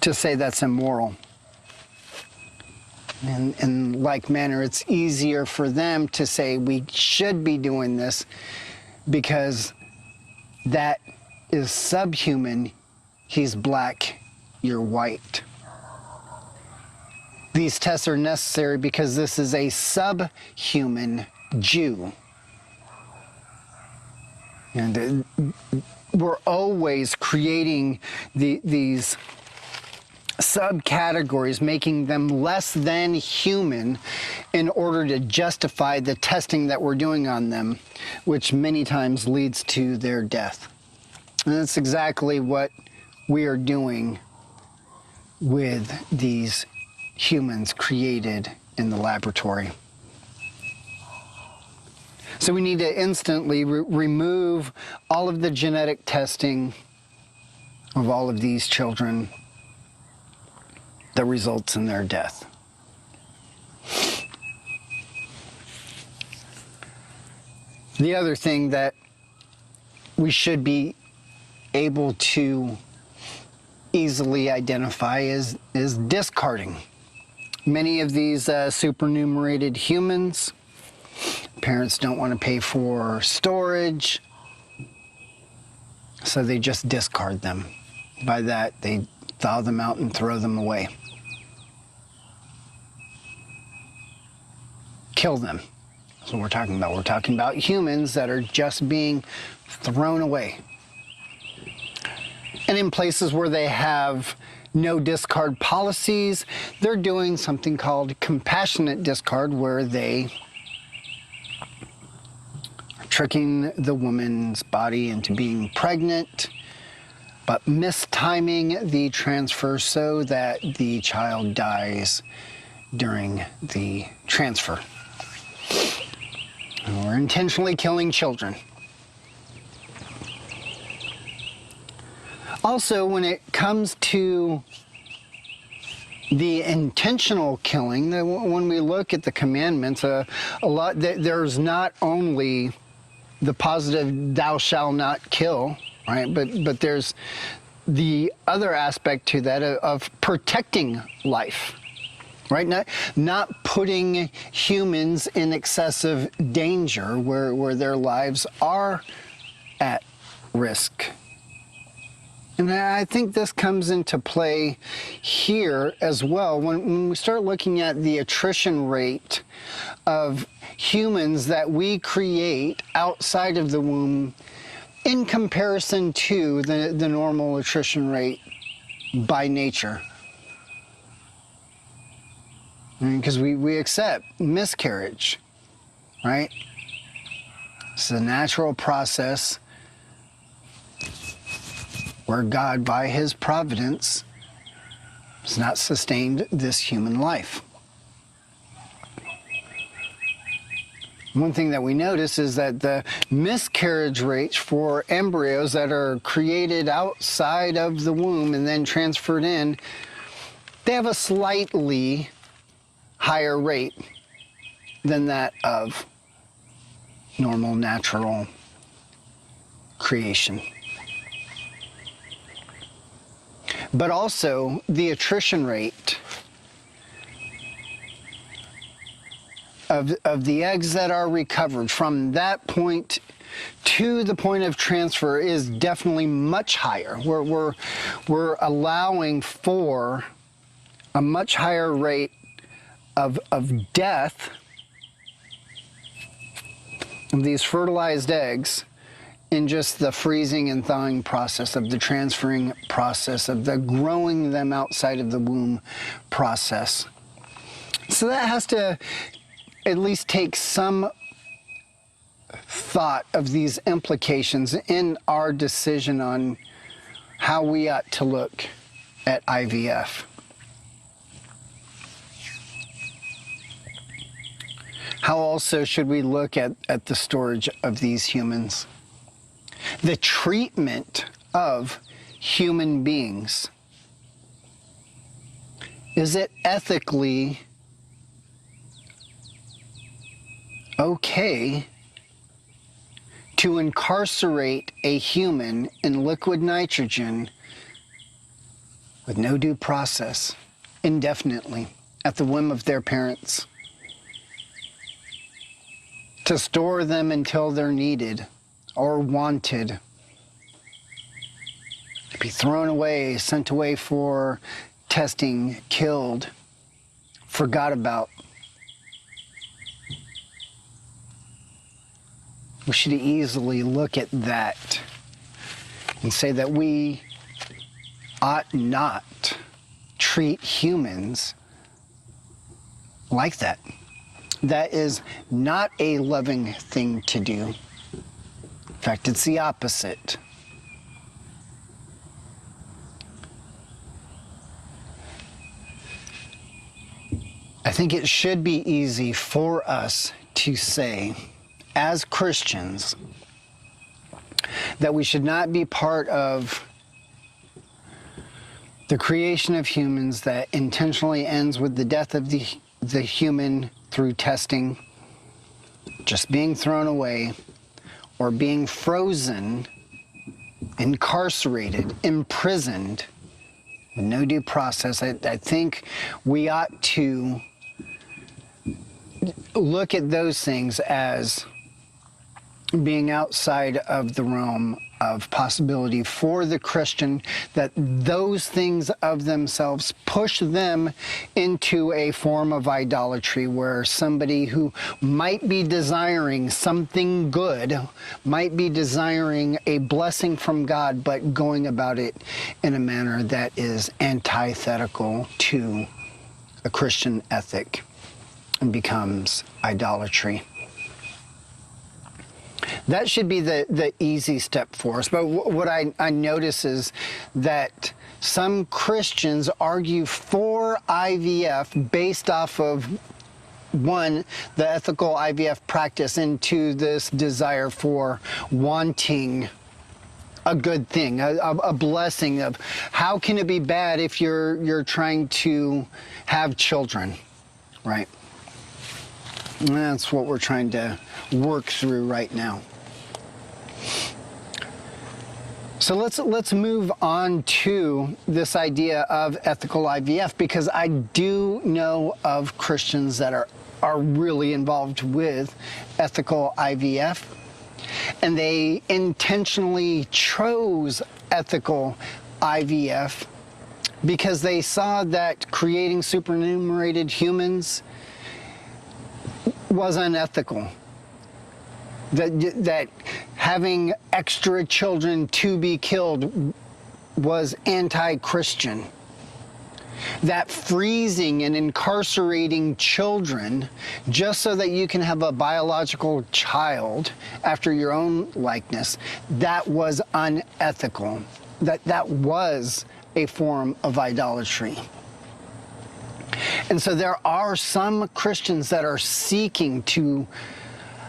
Speaker 2: to say that's immoral. And in like manner, it's easier for them to say we should be doing this because that is subhuman. He's black, you're white. These tests are necessary because this is a subhuman Jew. And we're always creating these subcategories, making them less than human in order to justify the testing that we're doing on them, which many times leads to their death. And that's exactly what we are doing with these humans created in the laboratory. So we need to instantly remove all of the genetic testing of all of these children that results in their death. The other thing that we should be able to easily identify is discarding. Many of these supernumerated humans, parents don't want to pay for storage, so they just discard them. By that, they thaw them out and throw them away. Kill them. That's what we're talking about. We're talking about humans that are just being thrown away. And in places where they have no discard policies, they're doing something called compassionate discard, where they are tricking the woman's body into being pregnant, but mistiming the transfer so that the child dies during the transfer. We're intentionally killing children. Also, when it comes to the intentional killing, when we look at the commandments, there's not only the positive "thou shalt not kill," right? But there's the other aspect to that of protecting life, right? Not putting humans in excessive danger where their lives are at risk. And I think this comes into play here as well when we start looking at the attrition rate of humans that we create outside of the womb in comparison to the normal attrition rate by nature. Because we accept miscarriage, right? It's a natural process where God, by his providence, has not sustained this human life. One thing that we notice is that the miscarriage rates for embryos that are created outside of the womb and then transferred in, they have a slightly higher rate than that of normal, natural creation. But also the attrition rate of the eggs that are recovered from that point to the point of transfer is definitely much higher. We're allowing for a much higher rate of death of these fertilized eggs in just the freezing and thawing process, of the transferring process, of the growing them outside of the womb process. So that has to at least take some thought of these implications in our decision on how we ought to look at IVF. How also should we look at the storage of these humans? The treatment of human beings. Is it ethically okay to incarcerate a human in liquid nitrogen with no due process indefinitely at the whim of their parents? To store them until they're needed or wanted, to be thrown away, sent away for testing, killed, forgot about. We should easily look at that and say that we ought not treat humans like that. That is not a loving thing to do. In fact, it's the opposite. I think it should be easy for us to say, as Christians, that we should not be part of the creation of humans that intentionally ends with the death of the human through testing, just being thrown away, or being frozen, incarcerated, imprisoned, with no due process. I think we ought to look at those things as being outside of the realm of possibility for the Christian, that those things of themselves push them into a form of idolatry, where somebody who might be desiring something good, might be desiring a blessing from God, but going about it in a manner that is antithetical to a Christian ethic and becomes idolatry. That should be the easy step for us. But what I notice is that some Christians argue for IVF based off of, one, the ethical IVF practice, and two, this desire for wanting a good thing, a blessing of how can it be bad if you're trying to have children, right? And that's what we're trying to work through right now. So let's move on to this idea of ethical IVF, because I do know of Christians that are really involved with ethical IVF, and they intentionally chose ethical IVF because they saw that creating supernumerated humans was unethical. That having extra children to be killed was anti-Christian. That freezing and incarcerating children just so that you can have a biological child after your own likeness, that was unethical. That was a form of idolatry. And so there are some Christians that are seeking to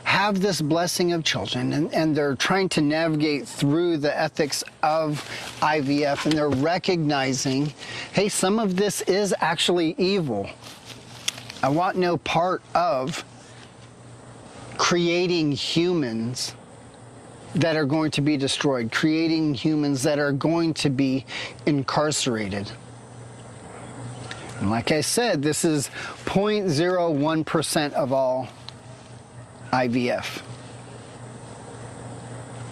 Speaker 2: have this blessing of children, and they're trying to navigate through the ethics of IVF, and they're recognizing, hey, some of this is actually evil. I want no part of creating humans that are going to be destroyed, creating humans that are going to be incarcerated. And like I said, this is 0.01% of all IVF.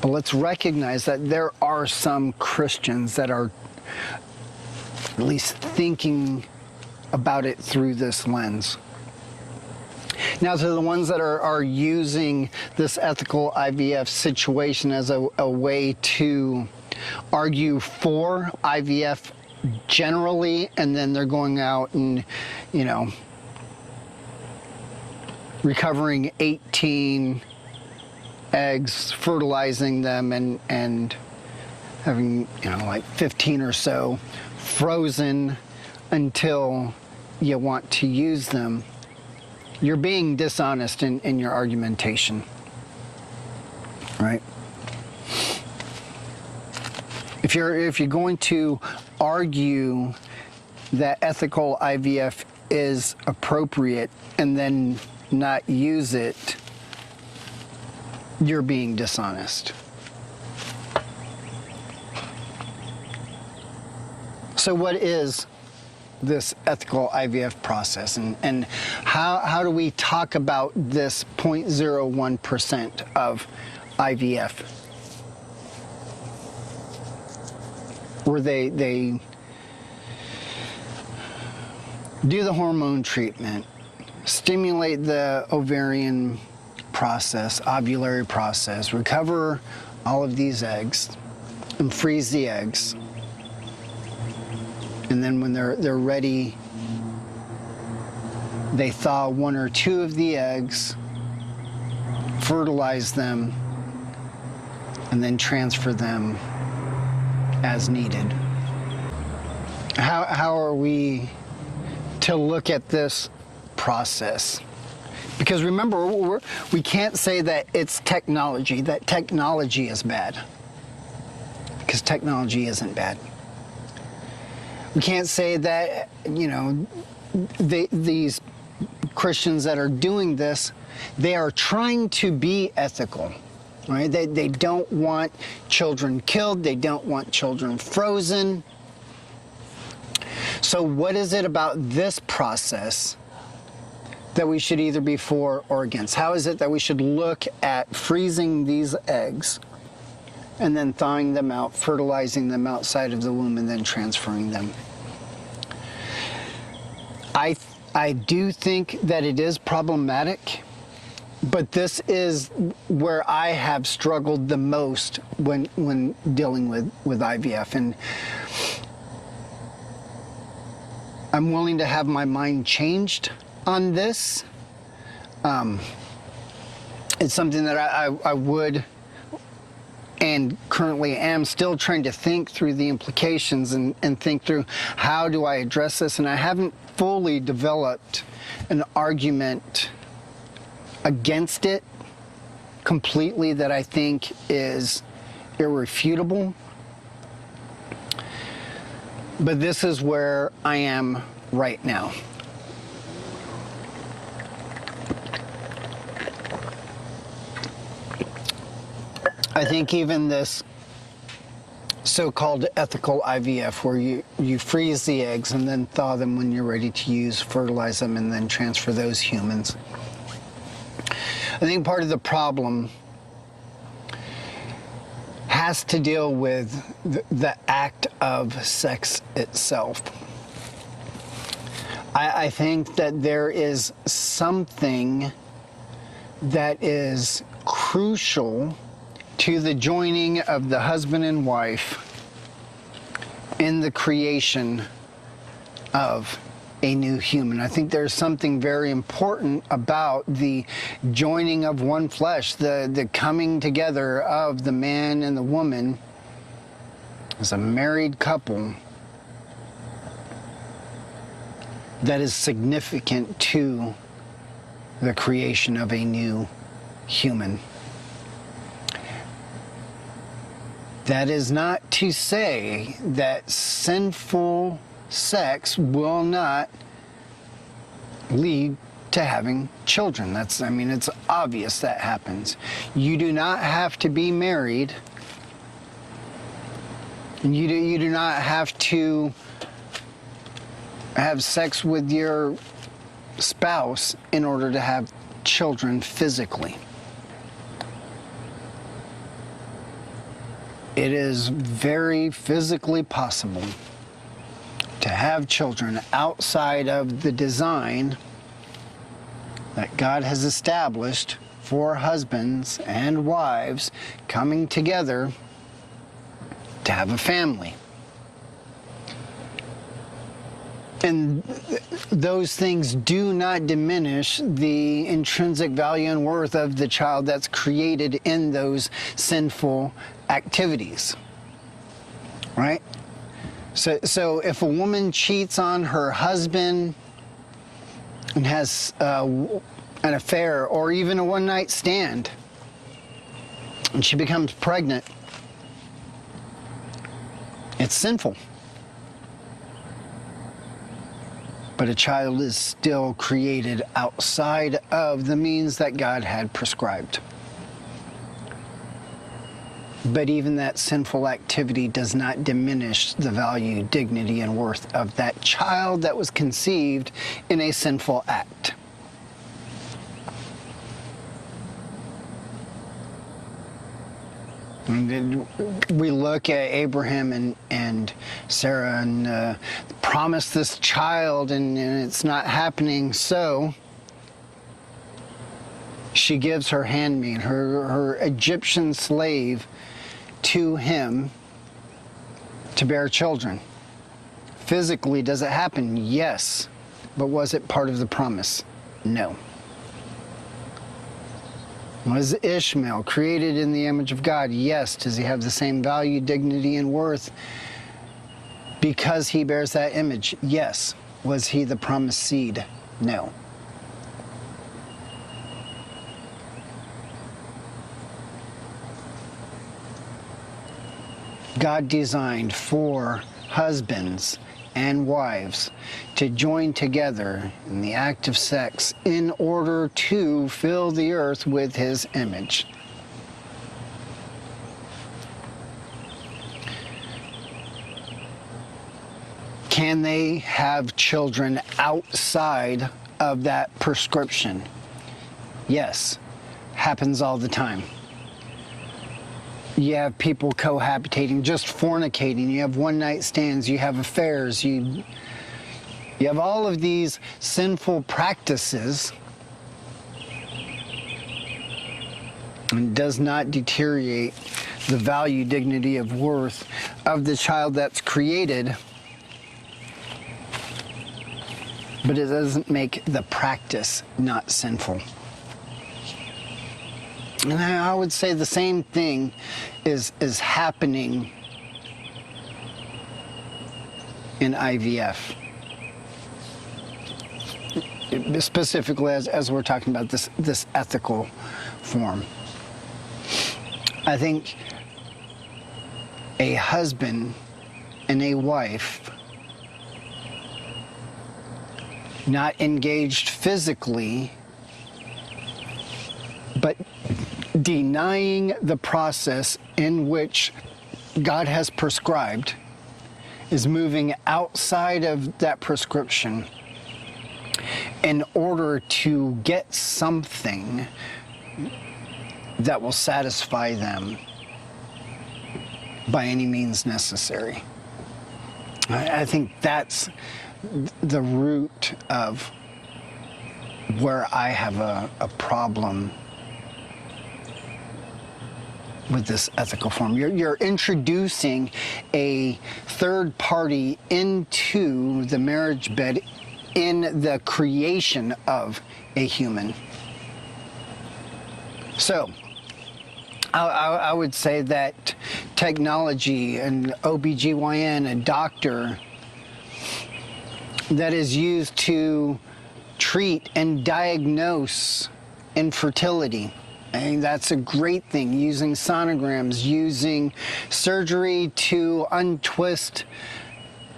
Speaker 2: But let's recognize that there are some Christians that are at least thinking about it through this lens. Now, to the ones that are using this ethical IVF situation as a way to argue for IVF generally, and then they're going out and, you know, recovering 18 eggs, fertilizing them, and having, you know, like 15 or so frozen until you want to use them. You're being dishonest in your argumentation, right? If you're going to argue that ethical IVF is appropriate and then not use it, you're being dishonest. So what is this ethical IVF process, and how do we talk about this 0.01% of IVF, where they do the hormone treatment, stimulate the ovarian process, ovulatory process, recover all of these eggs, and freeze the eggs. And then when they're ready, they thaw 1 or 2 of the eggs, fertilize them, and then transfer them as needed. How are we to look at this process? Because remember, we can't say that it's technology, that technology is bad. Because technology isn't bad. We can't say that, you know, these Christians that are doing this, they are trying to be ethical, right? They don't want children killed. They don't want children frozen. So what is it about this process that we should either be for or against? How is it that we should look at freezing these eggs and then thawing them out, fertilizing them outside of the womb, and then transferring them? I do think that it is problematic, but this is where I have struggled the most when dealing with IVF. And I'm willing to have my mind changed on this. It's something that I would and currently am still trying to think through the implications and think through how do I address this. And I haven't fully developed an argument against it completely that I think is irrefutable. But this is where I am right now. I think even this so-called ethical IVF, where you freeze the eggs and then thaw them when you're ready to use, fertilize them, and then transfer those humans. I think part of the problem has to deal with the act of sex itself. I think that there is something that is crucial to the joining of the husband and wife in the creation of a new human. I think there's something very important about the joining of one flesh, the coming together of the man and the woman as a married couple, that is significant to the creation of a new human. That is not to say that sinful sex will not lead to having children. I mean, it's obvious that happens. You do not have to be married. You do not have to have sex with your spouse in order to have children physically. It is very physically possible to have children outside of the design that God has established for husbands and wives coming together to have a family. And those things do not diminish the intrinsic value and worth of the child that's created in those sinful activities, right? So if a woman cheats on her husband and has an affair or even a one-night stand, and she becomes pregnant, it's sinful. But a child is still created outside of the means that God had prescribed. But even that sinful activity does not diminish the value, dignity, and worth of that child that was conceived in a sinful act. We look at Abraham and Sarah and promise this child, and it's not happening. So she gives her handmaid, her Egyptian slave, to him to bear children. Physically, does it happen? Yes. But was it part of the promise? No. Was Ishmael created in the image of God? Yes. Does he have the same value, dignity, and worth because he bears that image? Yes. Was he the promised seed? No. God designed for husbands and wives to join together in the act of sex in order to fill the earth with his image. Can they have children outside of that prescription? Yes. Happens all the time. You have people cohabitating, just fornicating. You have one-night stands. You have affairs. You have all of these sinful practices. And it does not deteriorate the value, dignity, of worth of the child that's created. But it doesn't make the practice not sinful. And I would say the same thing is happening in IVF. Specifically as we're talking about this ethical form. I think a husband and a wife not engaged physically, but denying the process in which God has prescribed, is moving outside of that prescription in order to get something that will satisfy them by any means necessary. I think that's the root of where I have a problem with this ethical form. You're introducing a third party into the marriage bed in the creation of a human. So, I would say that technology, an OBGYN, a doctor that is used to treat and diagnose infertility, I think that's a great thing. Using sonograms, using surgery to untwist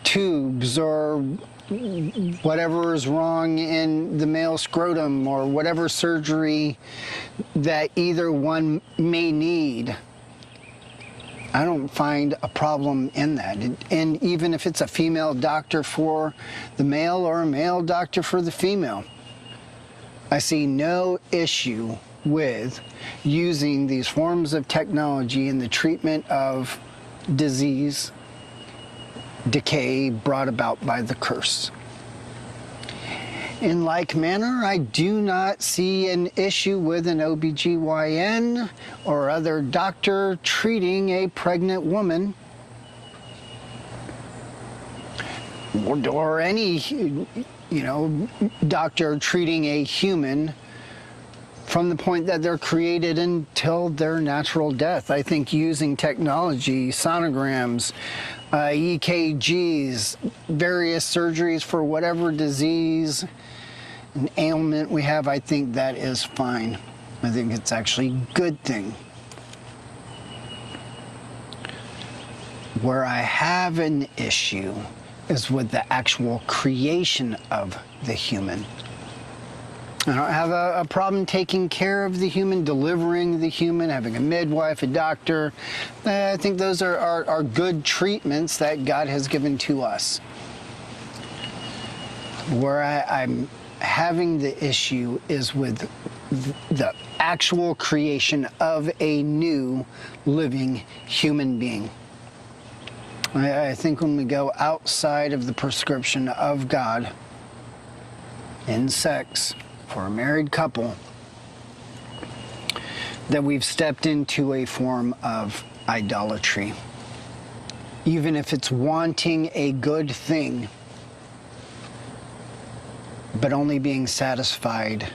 Speaker 2: tubes or whatever is wrong in the male scrotum or whatever surgery that either one may need. I don't find a problem in that. And even if it's a female doctor for the male or a male doctor for the female, I see no issue with using these forms of technology in the treatment of disease, decay brought about by the curse. In like manner, I do not see an issue with an OBGYN or other doctor treating a pregnant woman or any, doctor treating a human from the point that they're created until their natural death. I think using technology, sonograms, EKGs, various surgeries for whatever disease and ailment we have, I think that is fine. I think it's actually a good thing. Where I have an issue is with the actual creation of the human. I don't have a problem taking care of the human, delivering the human, having a midwife, a doctor. I think those are good treatments that God has given to us. Where I'm having the issue is with the actual creation of a new living human being. I think when we go outside of the prescription of God in sex for a married couple, that we've stepped into a form of idolatry. Even if it's wanting a good thing, but only being satisfied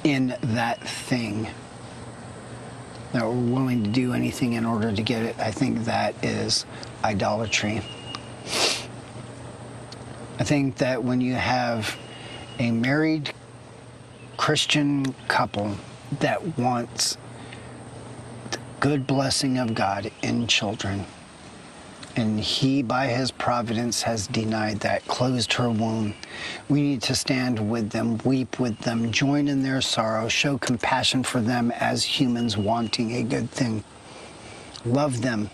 Speaker 2: in that thing, that we're willing to do anything in order to get it, I think that is idolatry. I think that when you have a married Christian couple that wants the good blessing of God in children, and he, by his providence, has denied that, closed her womb, we need to stand with them, weep with them, join in their sorrow, show compassion for them as humans wanting a good thing, love them.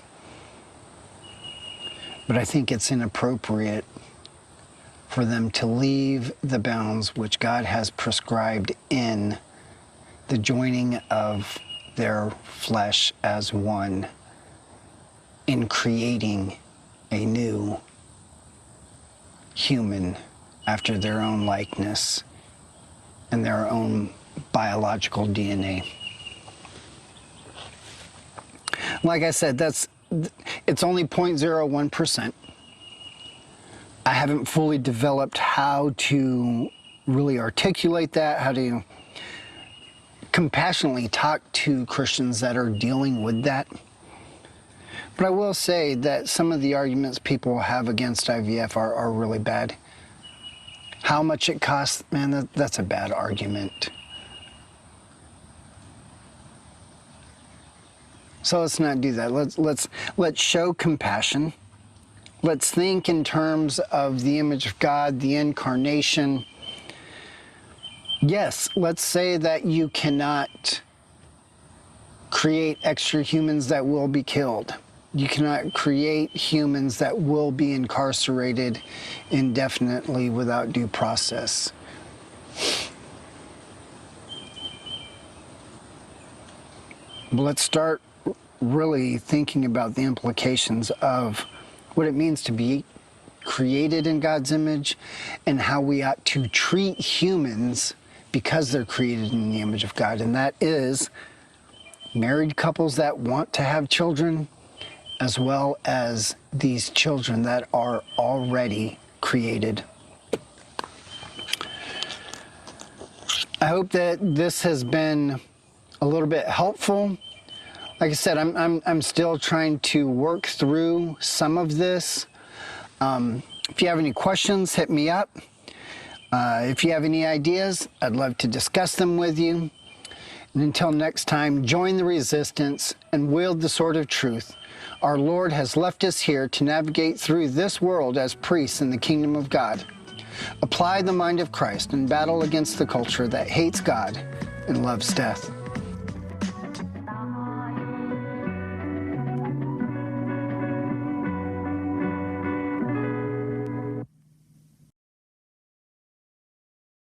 Speaker 2: But I think it's inappropriate for them to leave the bounds which God has prescribed in the joining of their flesh as one in creating a new human after their own likeness and their own biological DNA. Like I said, it's only 0.01%. I haven't fully developed how to really articulate that, how to compassionately talk to Christians that are dealing with that. But I will say that some of the arguments people have against IVF are really bad. How much it costs, man, that's a bad argument. So let's not do that. Let's show compassion. Let's think in terms of the image of God, the incarnation. Yes, let's say that you cannot create extra humans that will be killed. You cannot create humans that will be incarcerated indefinitely without due process. But let's start really thinking about the implications of what it means to be created in God's image and how we ought to treat humans because they're created in the image of God. And that is married couples that want to have children, as well as these children that are already created. I hope that this has been a little bit helpful. Like I said, I'm still trying to work through some of this. If you have any questions, hit me up. If you have any ideas, I'd love to discuss them with you. And until next time, join the resistance and wield the sword of truth Our Lord has left us here to navigate through this world as priests in the kingdom of God. Apply the mind of Christ and battle against the culture that hates God and loves death.